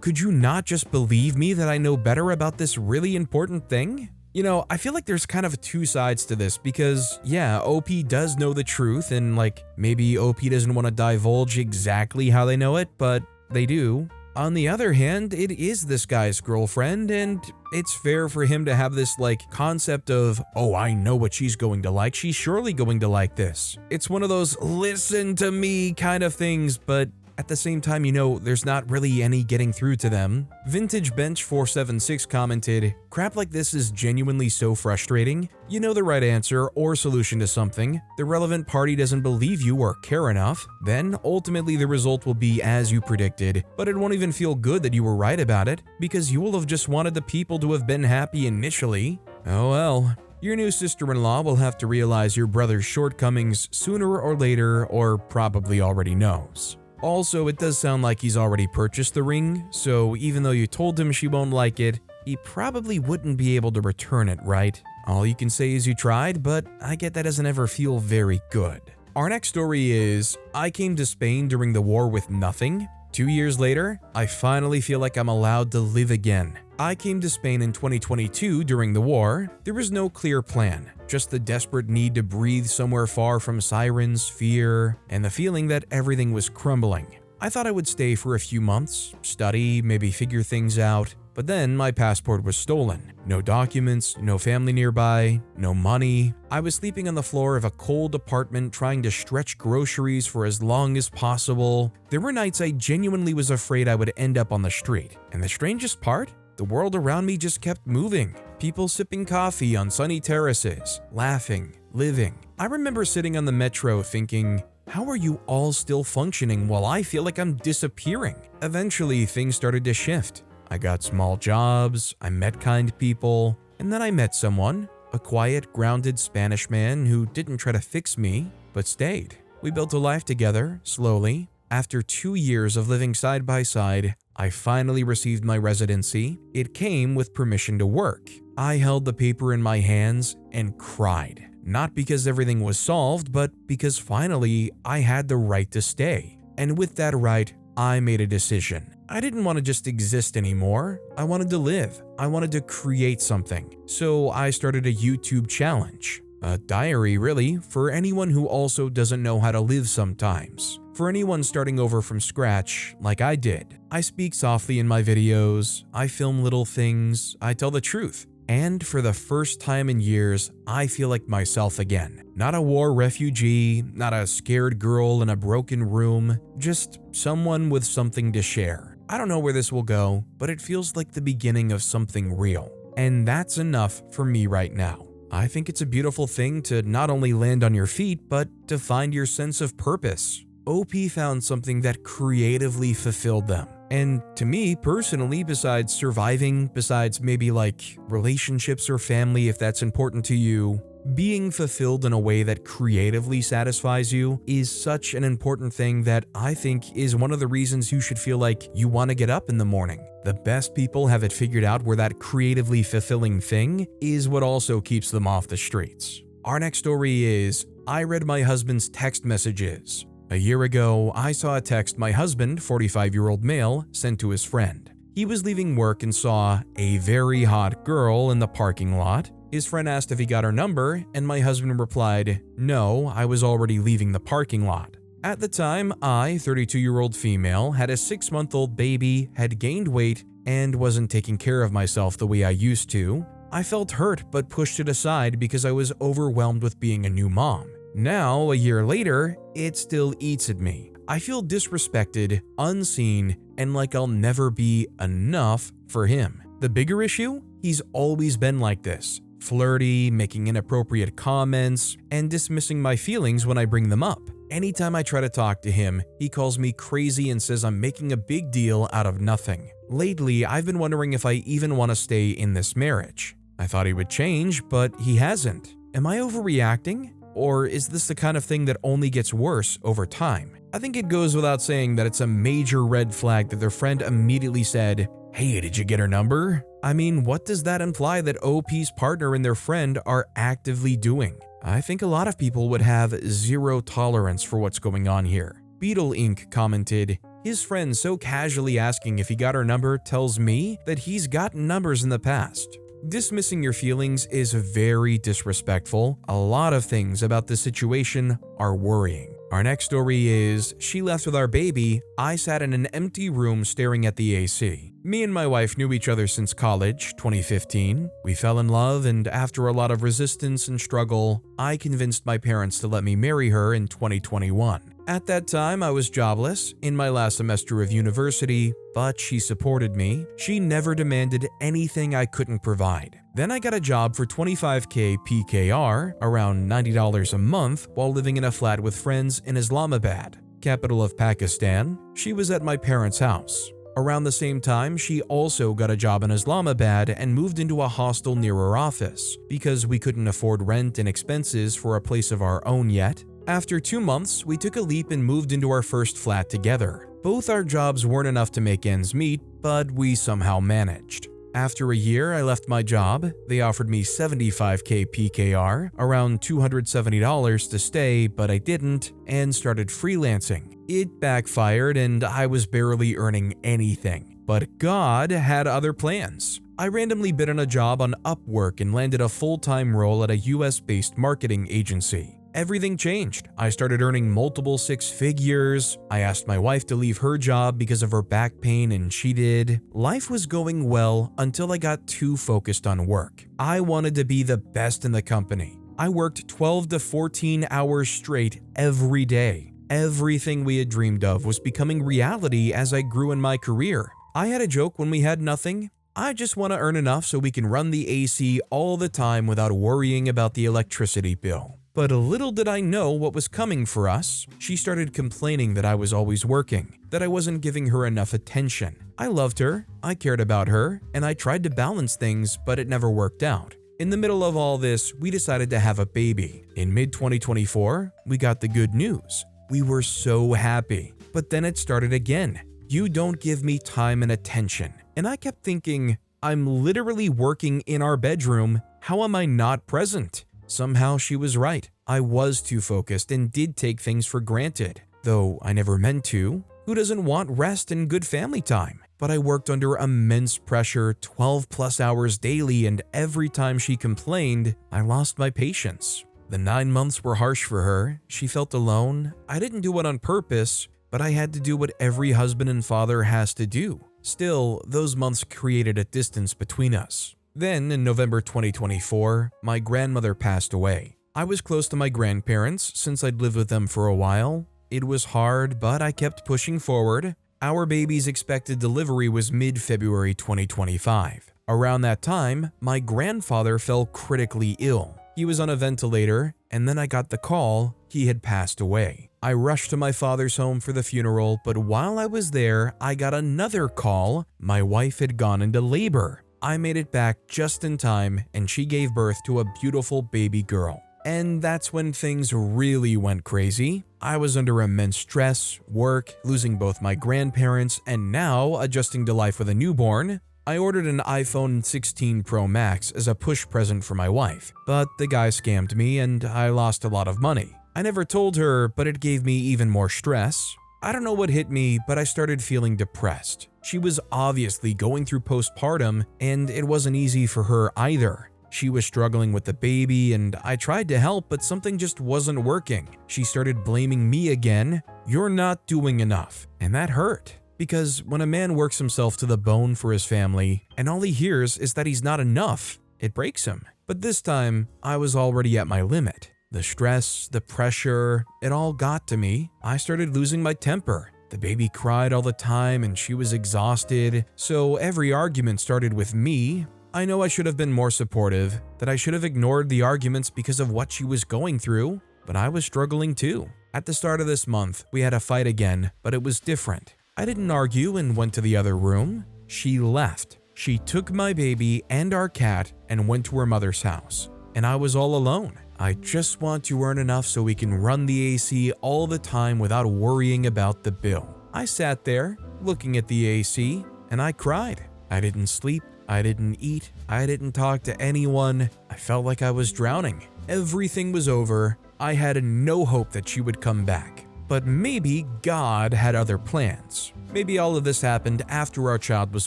could you not just believe me that I know better about this really important thing? You know, I feel like there's kind of two sides to this because, yeah, OP does know the truth and like maybe OP doesn't want to divulge exactly how they know it, but they do. On the other hand, it is this guy's girlfriend, and it's fair for him to have this concept of, oh, I know what she's going to like, she's surely going to like this. It's one of those listen to me kind of things, but at the same time, there's not really any getting through to them. Vintage Bench 476 commented, crap like this is genuinely so frustrating. You know the right answer or solution to something, the relevant party doesn't believe you or care enough, then ultimately the result will be as you predicted, but it won't even feel good that you were right about it, because you will have just wanted the people to have been happy initially. Oh well. Your new sister-in-law will have to realize your brother's shortcomings sooner or later, or probably already knows. Also, it does sound like he's already purchased the ring, so even though you told him she won't like it, he probably wouldn't be able to return it, right? All you can say is you tried, but I get that doesn't ever feel very good. Our next story is, I came to Spain during the war with nothing. 2 years later, I finally feel like I'm allowed to live again. I came to Spain in 2022 during the war. There was no clear plan, just the desperate need to breathe somewhere far from sirens, fear, and the feeling that everything was crumbling. I thought I would stay for a few months, study, maybe figure things out, but then my passport was stolen. No documents, no family nearby, no money. I was sleeping on the floor of a cold apartment trying to stretch groceries for as long as possible. There were nights I genuinely was afraid I would end up on the street. And the strangest part? The world around me just kept moving. People sipping coffee on sunny terraces, laughing, living. I remember sitting on the metro thinking, how are you all still functioning while I feel like I'm disappearing? Eventually, things started to shift. I got small jobs, I met kind people, and then I met someone, a quiet, grounded Spanish man who didn't try to fix me, but stayed. We built a life together, slowly. After 2 years of living side by side, I finally received my residency. It came with permission to work. I held the paper in my hands and cried. Not because everything was solved, but because finally I had the right to stay. And with that right, I made a decision. I didn't want to just exist anymore. I wanted to live. I wanted to create something. So I started a YouTube challenge. A diary, really, for anyone who also doesn't know how to live sometimes. For anyone starting over from scratch, like I did. I speak softly in my videos, I film little things, I tell the truth. And for the first time in years, I feel like myself again. Not a war refugee, not a scared girl in a broken room, just someone with something to share. I don't know where this will go, but it feels like the beginning of something real. And that's enough for me right now. I think it's a beautiful thing to not only land on your feet, but to find your sense of purpose. OP found something that creatively fulfilled them. And to me, personally, besides surviving, besides maybe relationships or family if that's important to you, being fulfilled in a way that creatively satisfies you is such an important thing that I think is one of the reasons you should feel like you want to get up in the morning. The best people have it figured out where that creatively fulfilling thing is what also keeps them off the streets. Our next story is, I read my husband's text messages. A year ago, I saw a text my husband, 45-year-old male, sent to his friend. He was leaving work and saw a very hot girl in the parking lot. His friend asked if he got her number, and my husband replied, "No, I was already leaving the parking lot." At the time, I, 32-year-old female, had a 6-month-old baby, had gained weight, and wasn't taking care of myself the way I used to. I felt hurt but pushed it aside because I was overwhelmed with being a new mom. Now, a year later, it still eats at me. I feel disrespected, unseen, and like I'll never be enough for him. The bigger issue? He's always been like this. Flirty, making inappropriate comments, and dismissing my feelings when I bring them up. Anytime I try to talk to him, he calls me crazy and says I'm making a big deal out of nothing. Lately, I've been wondering if I even want to stay in this marriage. I thought he would change, but he hasn't. Am I overreacting? Or is this the kind of thing that only gets worse over time? I think it goes without saying that it's a major red flag that their friend immediately said, "Hey, did you get her number?" I mean, what does that imply that OP's partner and their friend are actively doing? I think a lot of people would have zero tolerance for what's going on here. Beetle Inc. commented, "His friend so casually asking if he got her number tells me that he's gotten numbers in the past." Dismissing your feelings is very disrespectful. A lot of things about this situation are worrying. Our next story is, she left with our baby, I sat in an empty room staring at the AC. Me and my wife knew each other since college, 2015. We fell in love, and after a lot of resistance and struggle, I convinced my parents to let me marry her in 2021. At that time, I was jobless, in my last semester of university, but she supported me. She never demanded anything I couldn't provide. Then I got a job for $25K PKR, around $90 a month, while living in a flat with friends in Islamabad, capital of Pakistan. She was at my parents' house. Around the same time, she also got a job in Islamabad and moved into a hostel near her office, because we couldn't afford rent and expenses for a place of our own yet. After 2 months, we took a leap and moved into our first flat together. Both our jobs weren't enough to make ends meet, but we somehow managed. After a year, I left my job. They offered me $75K PKR, around $270 to stay, but I didn't, and started freelancing. It backfired and I was barely earning anything. But God had other plans. I randomly bid on a job on Upwork and landed a full-time role at a US-based marketing agency. Everything changed. I started earning multiple six figures. I asked my wife to leave her job because of her back pain and she did. Life was going well until I got too focused on work. I wanted to be the best in the company. I worked 12 to 14 hours straight every day. Everything we had dreamed of was becoming reality as I grew in my career. I had a joke when we had nothing. I just want to earn enough so we can run the AC all the time without worrying about the electricity bill. But little did I know what was coming for us. She started complaining that I was always working, that I wasn't giving her enough attention. I loved her, I cared about her, and I tried to balance things, but it never worked out. In the middle of all this, we decided to have a baby. In mid-2024, we got the good news. We were so happy. But then it started again. You don't give me time and attention. And I kept thinking, I'm literally working in our bedroom. How am I not present? Somehow she was right. I was too focused and did take things for granted, though I never meant to. Who doesn't want rest and good family time? But I worked under immense pressure, 12 plus hours daily, and every time she complained, I lost my patience. The 9 months were harsh for her. She felt alone. I didn't do it on purpose, but I had to do what every husband and father has to do. Still, those months created a distance between us. Then, in November 2024, my grandmother passed away. I was close to my grandparents since I'd lived with them for a while. It was hard, but I kept pushing forward. Our baby's expected delivery was mid-February 2025. Around that time, my grandfather fell critically ill. He was on a ventilator, and then I got the call he had passed away. I rushed to my father's home for the funeral, but while I was there, I got another call. My wife had gone into labor. I made it back just in time, and she gave birth to a beautiful baby girl. And that's when things really went crazy. I was under immense stress, work, losing both my grandparents, and now adjusting to life with a newborn. I ordered an iPhone 16 Pro Max as a push present for my wife, but the guy scammed me and I lost a lot of money. I never told her, but it gave me even more stress. I don't know what hit me, but I started feeling depressed. She was obviously going through postpartum, and it wasn't easy for her either. She was struggling with the baby, and I tried to help, but something just wasn't working. She started blaming me again. You're not doing enough. And that hurt. Because when a man works himself to the bone for his family, and all he hears is that he's not enough, it breaks him. But this time, I was already at my limit. The stress, the pressure, it all got to me. I started losing my temper. The baby cried all the time and she was exhausted, so every argument started with me. I know I should have been more supportive, that I should have ignored the arguments because of what she was going through, but I was struggling too. At the start of this month, we had a fight again, but it was different. I didn't argue and went to the other room. She left. She took my baby and our cat and went to her mother's house, and I was all alone. I just want to earn enough so we can run the AC all the time without worrying about the bill. I sat there, looking at the AC, and I cried. I didn't sleep, I didn't eat, I didn't talk to anyone. I felt like I was drowning. Everything was over. I had no hope that she would come back. But maybe God had other plans. Maybe all of this happened after our child was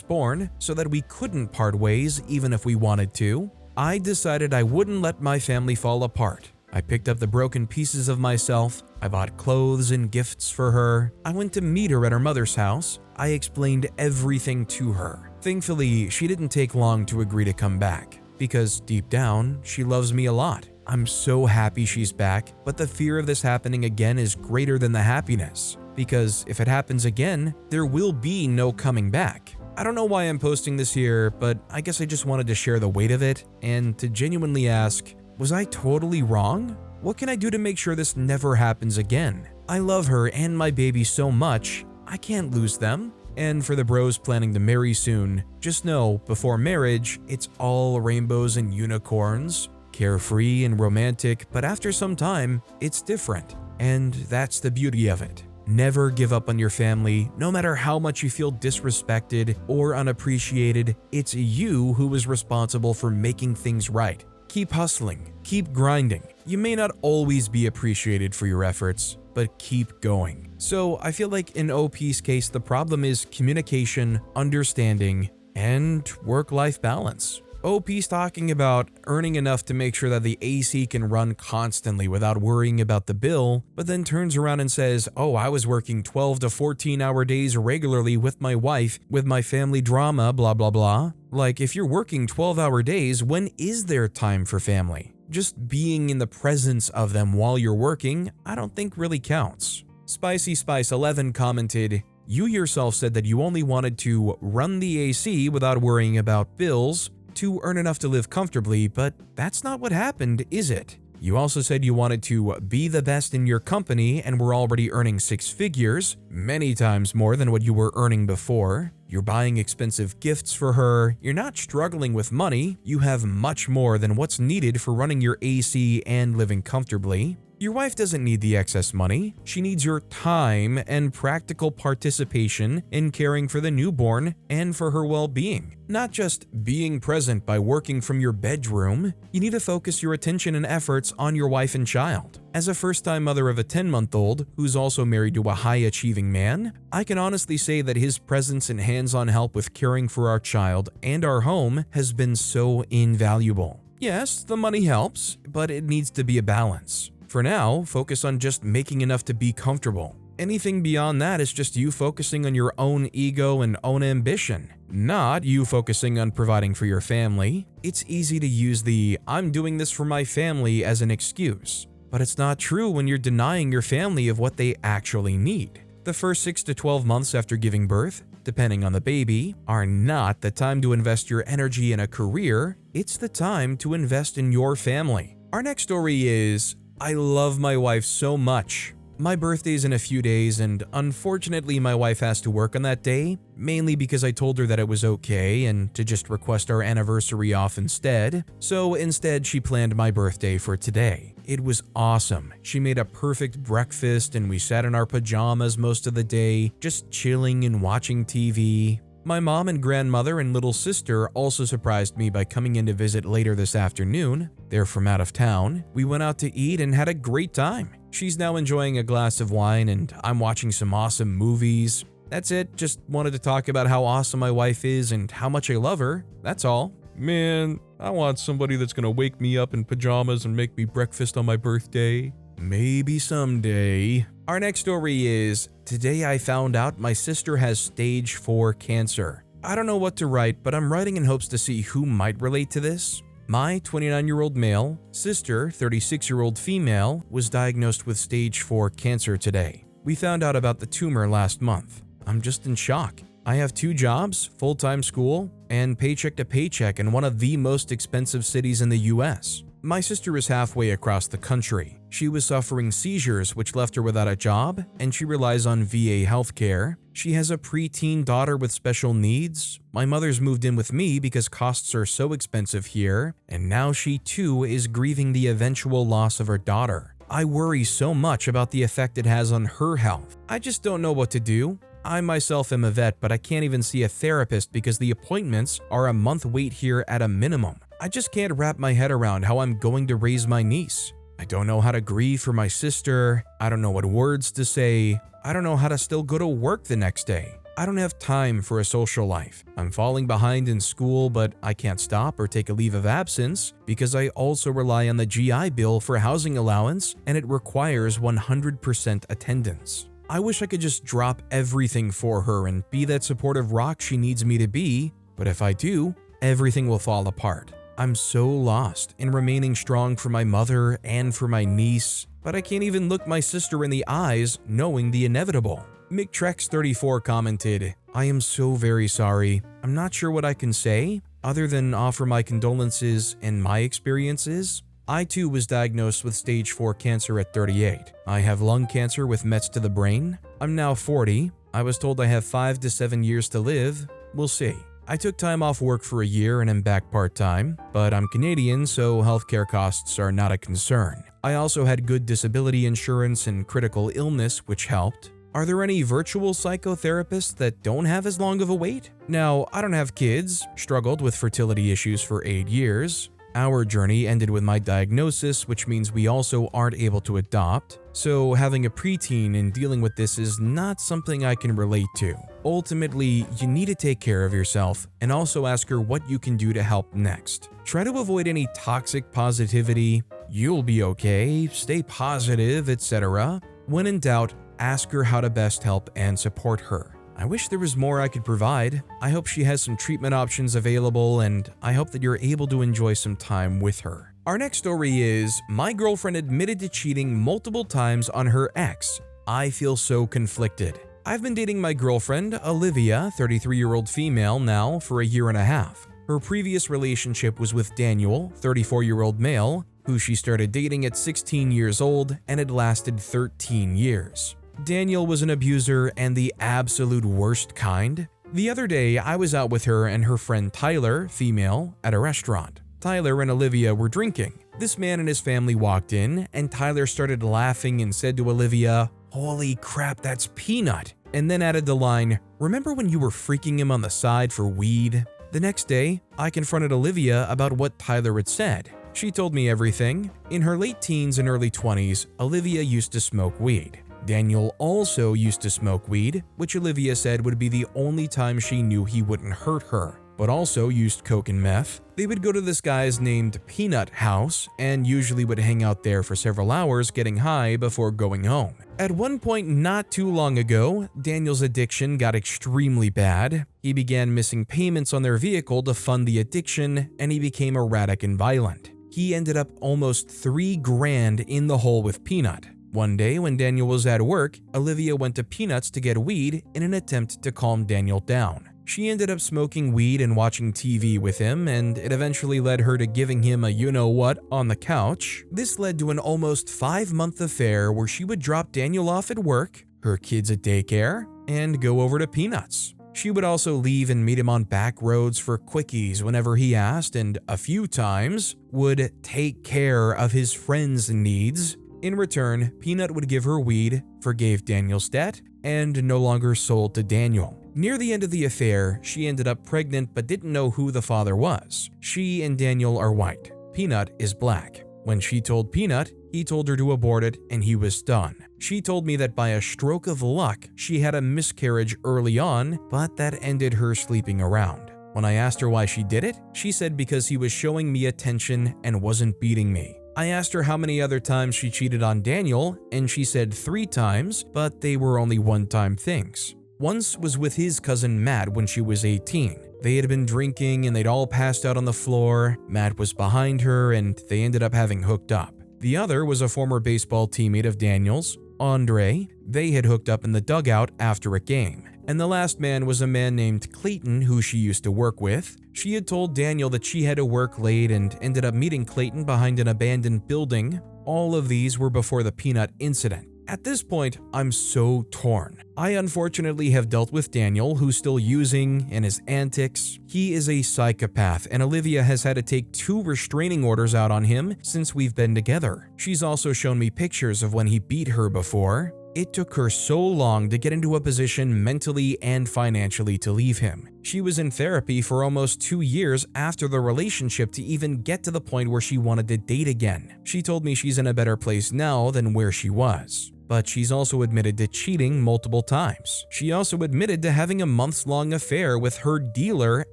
born, so that we couldn't part ways even if we wanted to. I decided I wouldn't let my family fall apart. I picked up the broken pieces of myself. I bought clothes and gifts for her. I went to meet her at her mother's house. I explained everything to her. Thankfully, she didn't take long to agree to come back, because deep down, she loves me a lot. I'm so happy she's back, but the fear of this happening again is greater than the happiness, because if it happens again, there will be no coming back. I don't know why I'm posting this here, but I guess I just wanted to share the weight of it and to genuinely ask, was I totally wrong? What can I do to make sure this never happens again? I love her and my baby so much, I can't lose them. And for the bros planning to marry soon, just know before marriage, it's all rainbows and unicorns, carefree and romantic, but after some time, it's different. And that's the beauty of it. Never give up on your family, no matter how much you feel disrespected or unappreciated. It's you who is responsible for making things right. Keep hustling, keep grinding. You may not always be appreciated for your efforts, but keep going. So I feel like in OP's case, the problem is communication, understanding, and work-life balance. OP's talking about earning enough to make sure that the AC can run constantly without worrying about the bill, but then turns around and says, oh, I was working 12 to 14-hour days regularly with my wife, with my family drama, blah, blah, blah. Like, if you're working 12-hour days, when is there time for family? Just being in the presence of them while you're working, I don't think really counts. Spicy Spice 11 commented, you yourself said that you only wanted to run the AC without worrying about bills, to earn enough to live comfortably, but that's not what happened, is it? You also said you wanted to be the best in your company and were already earning 6 figures, many times more than what you were earning before. You're buying expensive gifts for her, you're not struggling with money, you have much more than what's needed for running your AC and living comfortably. Your wife doesn't need the excess money, she needs your time and practical participation in caring for the newborn and for her well-being. Not just being present by working from your bedroom, you need to focus your attention and efforts on your wife and child. As a first-time mother of a 10-month-old who's also married to a high-achieving man, I can honestly say that his presence and hands-on help with caring for our child and our home has been so invaluable. Yes, the money helps, but it needs to be a balance. For now, focus on just making enough to be comfortable. Anything beyond that is just you focusing on your own ego and own ambition, not you focusing on providing for your family. It's easy to use the "I'm doing this for my family" as an excuse, but it's not true when you're denying your family of what they actually need. The first 6 to 12 months after giving birth, depending on the baby, are not the time to invest your energy in a career, it's the time to invest in your family. Our next story is, I love my wife so much. My birthday's in a few days and unfortunately my wife has to work on that day, mainly because I told her that it was okay and to just request our anniversary off instead. So instead she planned my birthday for today. It was awesome. She made a perfect breakfast and we sat in our pajamas most of the day, just chilling and watching TV. My mom and grandmother and little sister also surprised me by coming in to visit later this afternoon. They're from out of town. We went out to eat and had a great time. She's now enjoying a glass of wine and I'm watching some awesome movies. That's it, just wanted to talk about how awesome my wife is and how much I love her, that's all. Man, I want somebody that's gonna wake me up in pajamas and make me breakfast on my birthday. Maybe someday. Our next story is, today I found out my sister has stage 4 cancer. I don't know what to write, but I'm writing in hopes to see who might relate to this. My 29-year-old male, sister, 36-year-old female, was diagnosed with stage 4 cancer today. We found out about the tumor last month. I'm just in shock. I have 2 jobs, full-time school, and paycheck to paycheck in one of the most expensive cities in the US. My sister is halfway across the country. She was suffering seizures which left her without a job, and she relies on VA healthcare. She has a preteen daughter with special needs. My mother's moved in with me because costs are so expensive here, and now she too is grieving the eventual loss of her daughter. I worry so much about the effect it has on her health. I just don't know what to do. I myself am a vet, but I can't even see a therapist because the appointments are a month wait here at a minimum. I just can't wrap my head around how I'm going to raise my niece. I don't know how to grieve for my sister. I don't know what words to say. I don't know how to still go to work the next day. I don't have time for a social life. I'm falling behind in school, but I can't stop or take a leave of absence because I also rely on the GI Bill for housing allowance and it requires 100% attendance. I wish I could just drop everything for her and be that supportive rock she needs me to be, but if I do, everything will fall apart. I'm so lost in remaining strong for my mother and for my niece, but I can't even look my sister in the eyes knowing the inevitable. McTrex34 commented, "I am so very sorry. I'm not sure what I can say other than offer my condolences and my experiences. I too was diagnosed with stage 4 cancer at 38. I have lung cancer with mets to the brain. I'm now 40. I was told I have 5 to 7 years to live. We'll see. I took time off work for a year and am back part-time, but I'm Canadian, so healthcare costs are not a concern. I also had good disability insurance and critical illness, which helped. Are there any virtual psychotherapists that don't have as long of a wait? Now, I don't have kids, struggled with fertility issues for 8 years. Our journey ended with my diagnosis, which means we also aren't able to adopt. So having a preteen and dealing with this is not something I can relate to. Ultimately, you need to take care of yourself and also ask her what you can do to help next. Try to avoid any toxic positivity. You'll be okay, stay positive, etc. When in doubt, ask her how to best help and support her. I wish there was more I could provide. I hope she has some treatment options available, and I hope that you're able to enjoy some time with her." Our next story is, "My girlfriend admitted to cheating multiple times on her ex. I feel so conflicted. I've been dating my girlfriend, Olivia, 33-year-old female now, for a year and a half. Her previous relationship was with Daniel, 34-year-old male, who she started dating at 16 years old and had lasted 13 years. Daniel was an abuser and the absolute worst kind. The other day, I was out with her and her friend Tyler, female, at a restaurant. Tyler and Olivia were drinking. This man and his family walked in, and Tyler started laughing and said to Olivia, 'Holy crap, that's Peanut,' and then added the line, 'Remember when you were freaking him on the side for weed?' The next day, I confronted Olivia about what Tyler had said. She told me everything. In her late teens and early 20s, Olivia used to smoke weed. Daniel also used to smoke weed, which Olivia said would be the only time she knew he wouldn't hurt her, but also used coke and meth. They would go to this guy's named Peanut house and usually would hang out there for several hours getting high before going home. At one point not too long ago, Daniel's addiction got extremely bad. He began missing payments on their vehicle to fund the addiction, and he became erratic and violent. He ended up almost $3,000 in the hole with Peanut. One day when Daniel was at work, Olivia went to Peanuts to get weed in an attempt to calm Daniel down. She ended up smoking weed and watching TV with him, and it eventually led her to giving him a you-know-what on the couch. This led to an almost 5-month affair where she would drop Daniel off at work, her kids at daycare, and go over to Peanuts. She would also leave and meet him on back roads for quickies whenever he asked, and a few times would take care of his friends' needs. In return, Peanut would give her weed, forgave Daniel's debt, and no longer sold to Daniel. Near the end of the affair, she ended up pregnant but didn't know who the father was. She and Daniel are white. Peanut is black. When she told Peanut, he told her to abort it and he was done. She told me that by a stroke of luck, she had a miscarriage early on, but that ended her sleeping around. When I asked her why she did it, she said because he was showing me attention and wasn't beating me. I asked her how many other times she cheated on Daniel, and she said 3 times, but they were only one-time things. Once was with his cousin Matt when she was 18. They had been drinking and they'd all passed out on the floor. Matt was behind her and they ended up having hooked up. The other was a former baseball teammate of Daniel's, Andre. They had hooked up in the dugout after a game. And the last man was a man named Clayton who she used to work with. She had told Daniel that she had to work late and ended up meeting Clayton behind an abandoned building. All of these were before the Peanut incident. At this point, I'm so torn. I unfortunately have dealt with Daniel, who's still using, and his antics. He is a psychopath, and Olivia has had to take 2 restraining orders out on him since we've been together. She's also shown me pictures of when he beat her before. It took her so long to get into a position mentally and financially to leave him. She was in therapy for almost 2 years after the relationship to even get to the point where she wanted to date again. She told me she's in a better place now than where she was. but she's also admitted to cheating multiple times. She also admitted to having a months-long affair with her dealer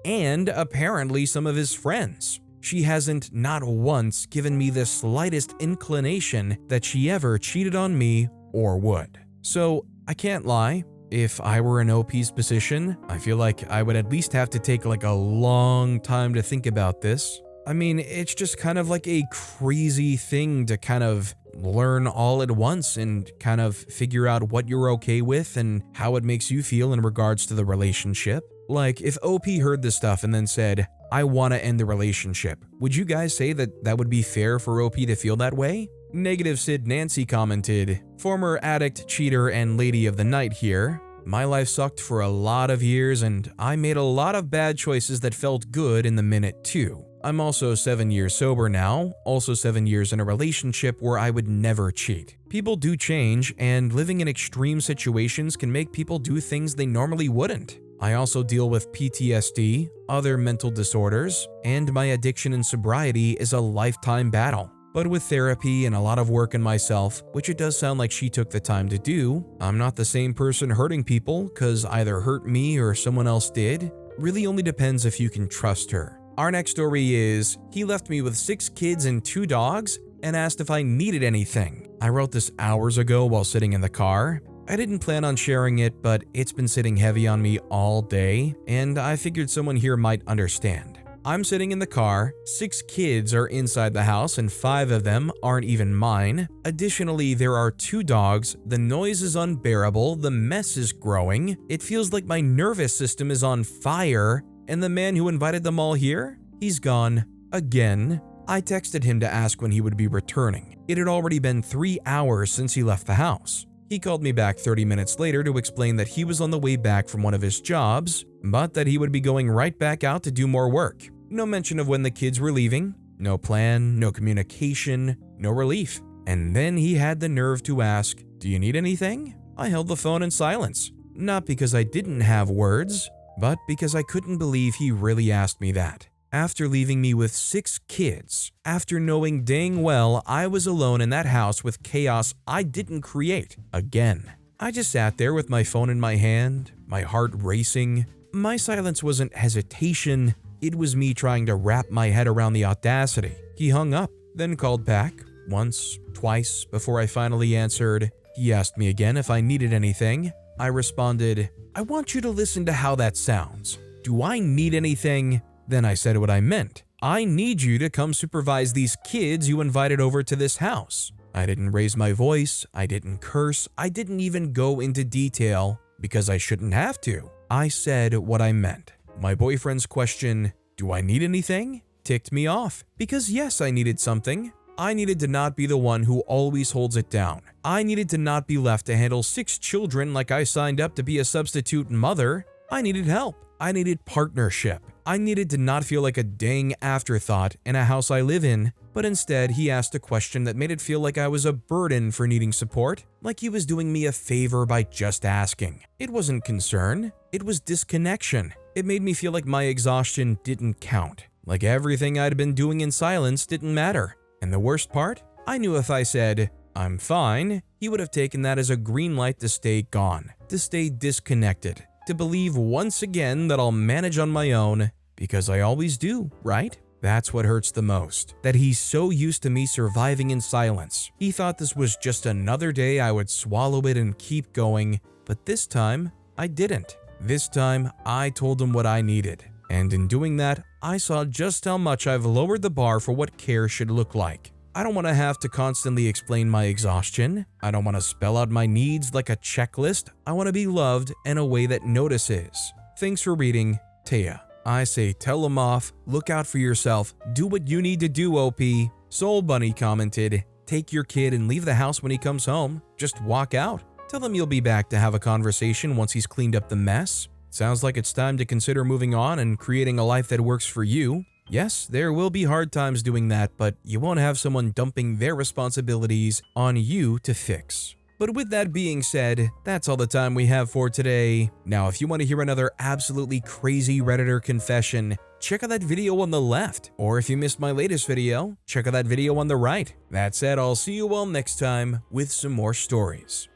and apparently some of his friends. She hasn't not once given me the slightest inclination that she ever cheated on me or would. So I can't lie. If I were in OP's position, I feel like I would at least have to take like a long time to think about this. I mean, it's just kind of like a crazy thing to kind of learn all at once and kind of figure out what you're okay with and how it makes you feel in regards to the relationship. Like, if OP heard this stuff and then said, I want to end the relationship, would you guys say that that would be fair for OP to feel that way? Negative Sid Nancy commented, former addict, cheater, and lady of the night here. My life sucked for a lot of years and I made a lot of bad choices that felt good in the minute too. I'm also 7 years sober now, also 7 years in a relationship where I would never cheat. People do change, and living in extreme situations can make people do things they normally wouldn't. I also deal with PTSD, other mental disorders, and my addiction and sobriety is a lifetime battle. But with therapy and a lot of work in myself, which it does sound like she took the time to do, I'm not the same person hurting people cause either hurt me or someone else did. Really only depends if you can trust her. Our next story is, he left me with 6 kids and 2 dogs and asked if I needed anything. I wrote this hours ago while sitting in the car. I didn't plan on sharing it, but it's been sitting heavy on me all day, and I figured someone here might understand. I'm sitting in the car, 6 kids are inside the house and 5 of them aren't even mine. Additionally, there are 2 dogs, the noise is unbearable, the mess is growing, it feels like my nervous system is on fire, and the man who invited them all here? He's gone. Again. I texted him to ask when he would be returning. It had already been 3 hours since he left the house. He called me back 30 minutes later to explain that he was on the way back from one of his jobs, but that he would be going right back out to do more work. No mention of when the kids were leaving, no plan, no communication, no relief. And then he had the nerve to ask, "Do you need anything?" I held the phone in silence, not because I didn't have words, but because I couldn't believe he really asked me that. After leaving me with 6 kids, after knowing dang well I was alone in that house with chaos I didn't create, again. I just sat there with my phone in my hand, my heart racing. My silence wasn't hesitation, it was me trying to wrap my head around the audacity. He hung up, then called back, once, twice, before I finally answered. He asked me again if I needed anything. I responded, "I want you to listen to how that sounds. Do I need anything?" Then I said what I meant. I need you to come supervise these kids you invited over to this house. I didn't raise my voice, I didn't curse, I didn't even go into detail because I shouldn't have to. I said what I meant. My boyfriend's question, "Do I need anything?" ticked me off because yes, I needed something. I needed to not be the one who always holds it down. I needed to not be left to handle 6 children like I signed up to be a substitute mother. I needed help. I needed partnership. I needed to not feel like a dang afterthought in a house I live in, but instead he asked a question that made it feel like I was a burden for needing support, like he was doing me a favor by just asking. It wasn't concern, it was disconnection. It made me feel like my exhaustion didn't count, like everything I'd been doing in silence didn't matter. And the worst part? I knew if I said, "I'm fine," he would have taken that as a green light to stay gone, to stay disconnected, to believe once again that I'll manage on my own, because I always do, right? That's what hurts the most, that he's so used to me surviving in silence. He thought this was just another day I would swallow it and keep going, but this time, I didn't. This time, I told him what I needed. And in doing that, I saw just how much I've lowered the bar for what care should look like. I don't want to have to constantly explain my exhaustion. I don't want to spell out my needs like a checklist. I want to be loved in a way that notices. Thanks for reading, Taya. I say tell him off, look out for yourself, do what you need to do, OP. Soul Bunny commented, take your kid and leave the house when he comes home. Just walk out. Tell him you'll be back to have a conversation once he's cleaned up the mess. Sounds like it's time to consider moving on and creating a life that works for you. Yes, there will be hard times doing that, but you won't have someone dumping their responsibilities on you to fix. But with that being said, that's all the time we have for today. Now, if you want to hear another absolutely crazy Redditor confession, check out that video on the left. Or if you missed my latest video, check out that video on the right. That said, I'll see you all next time with some more stories.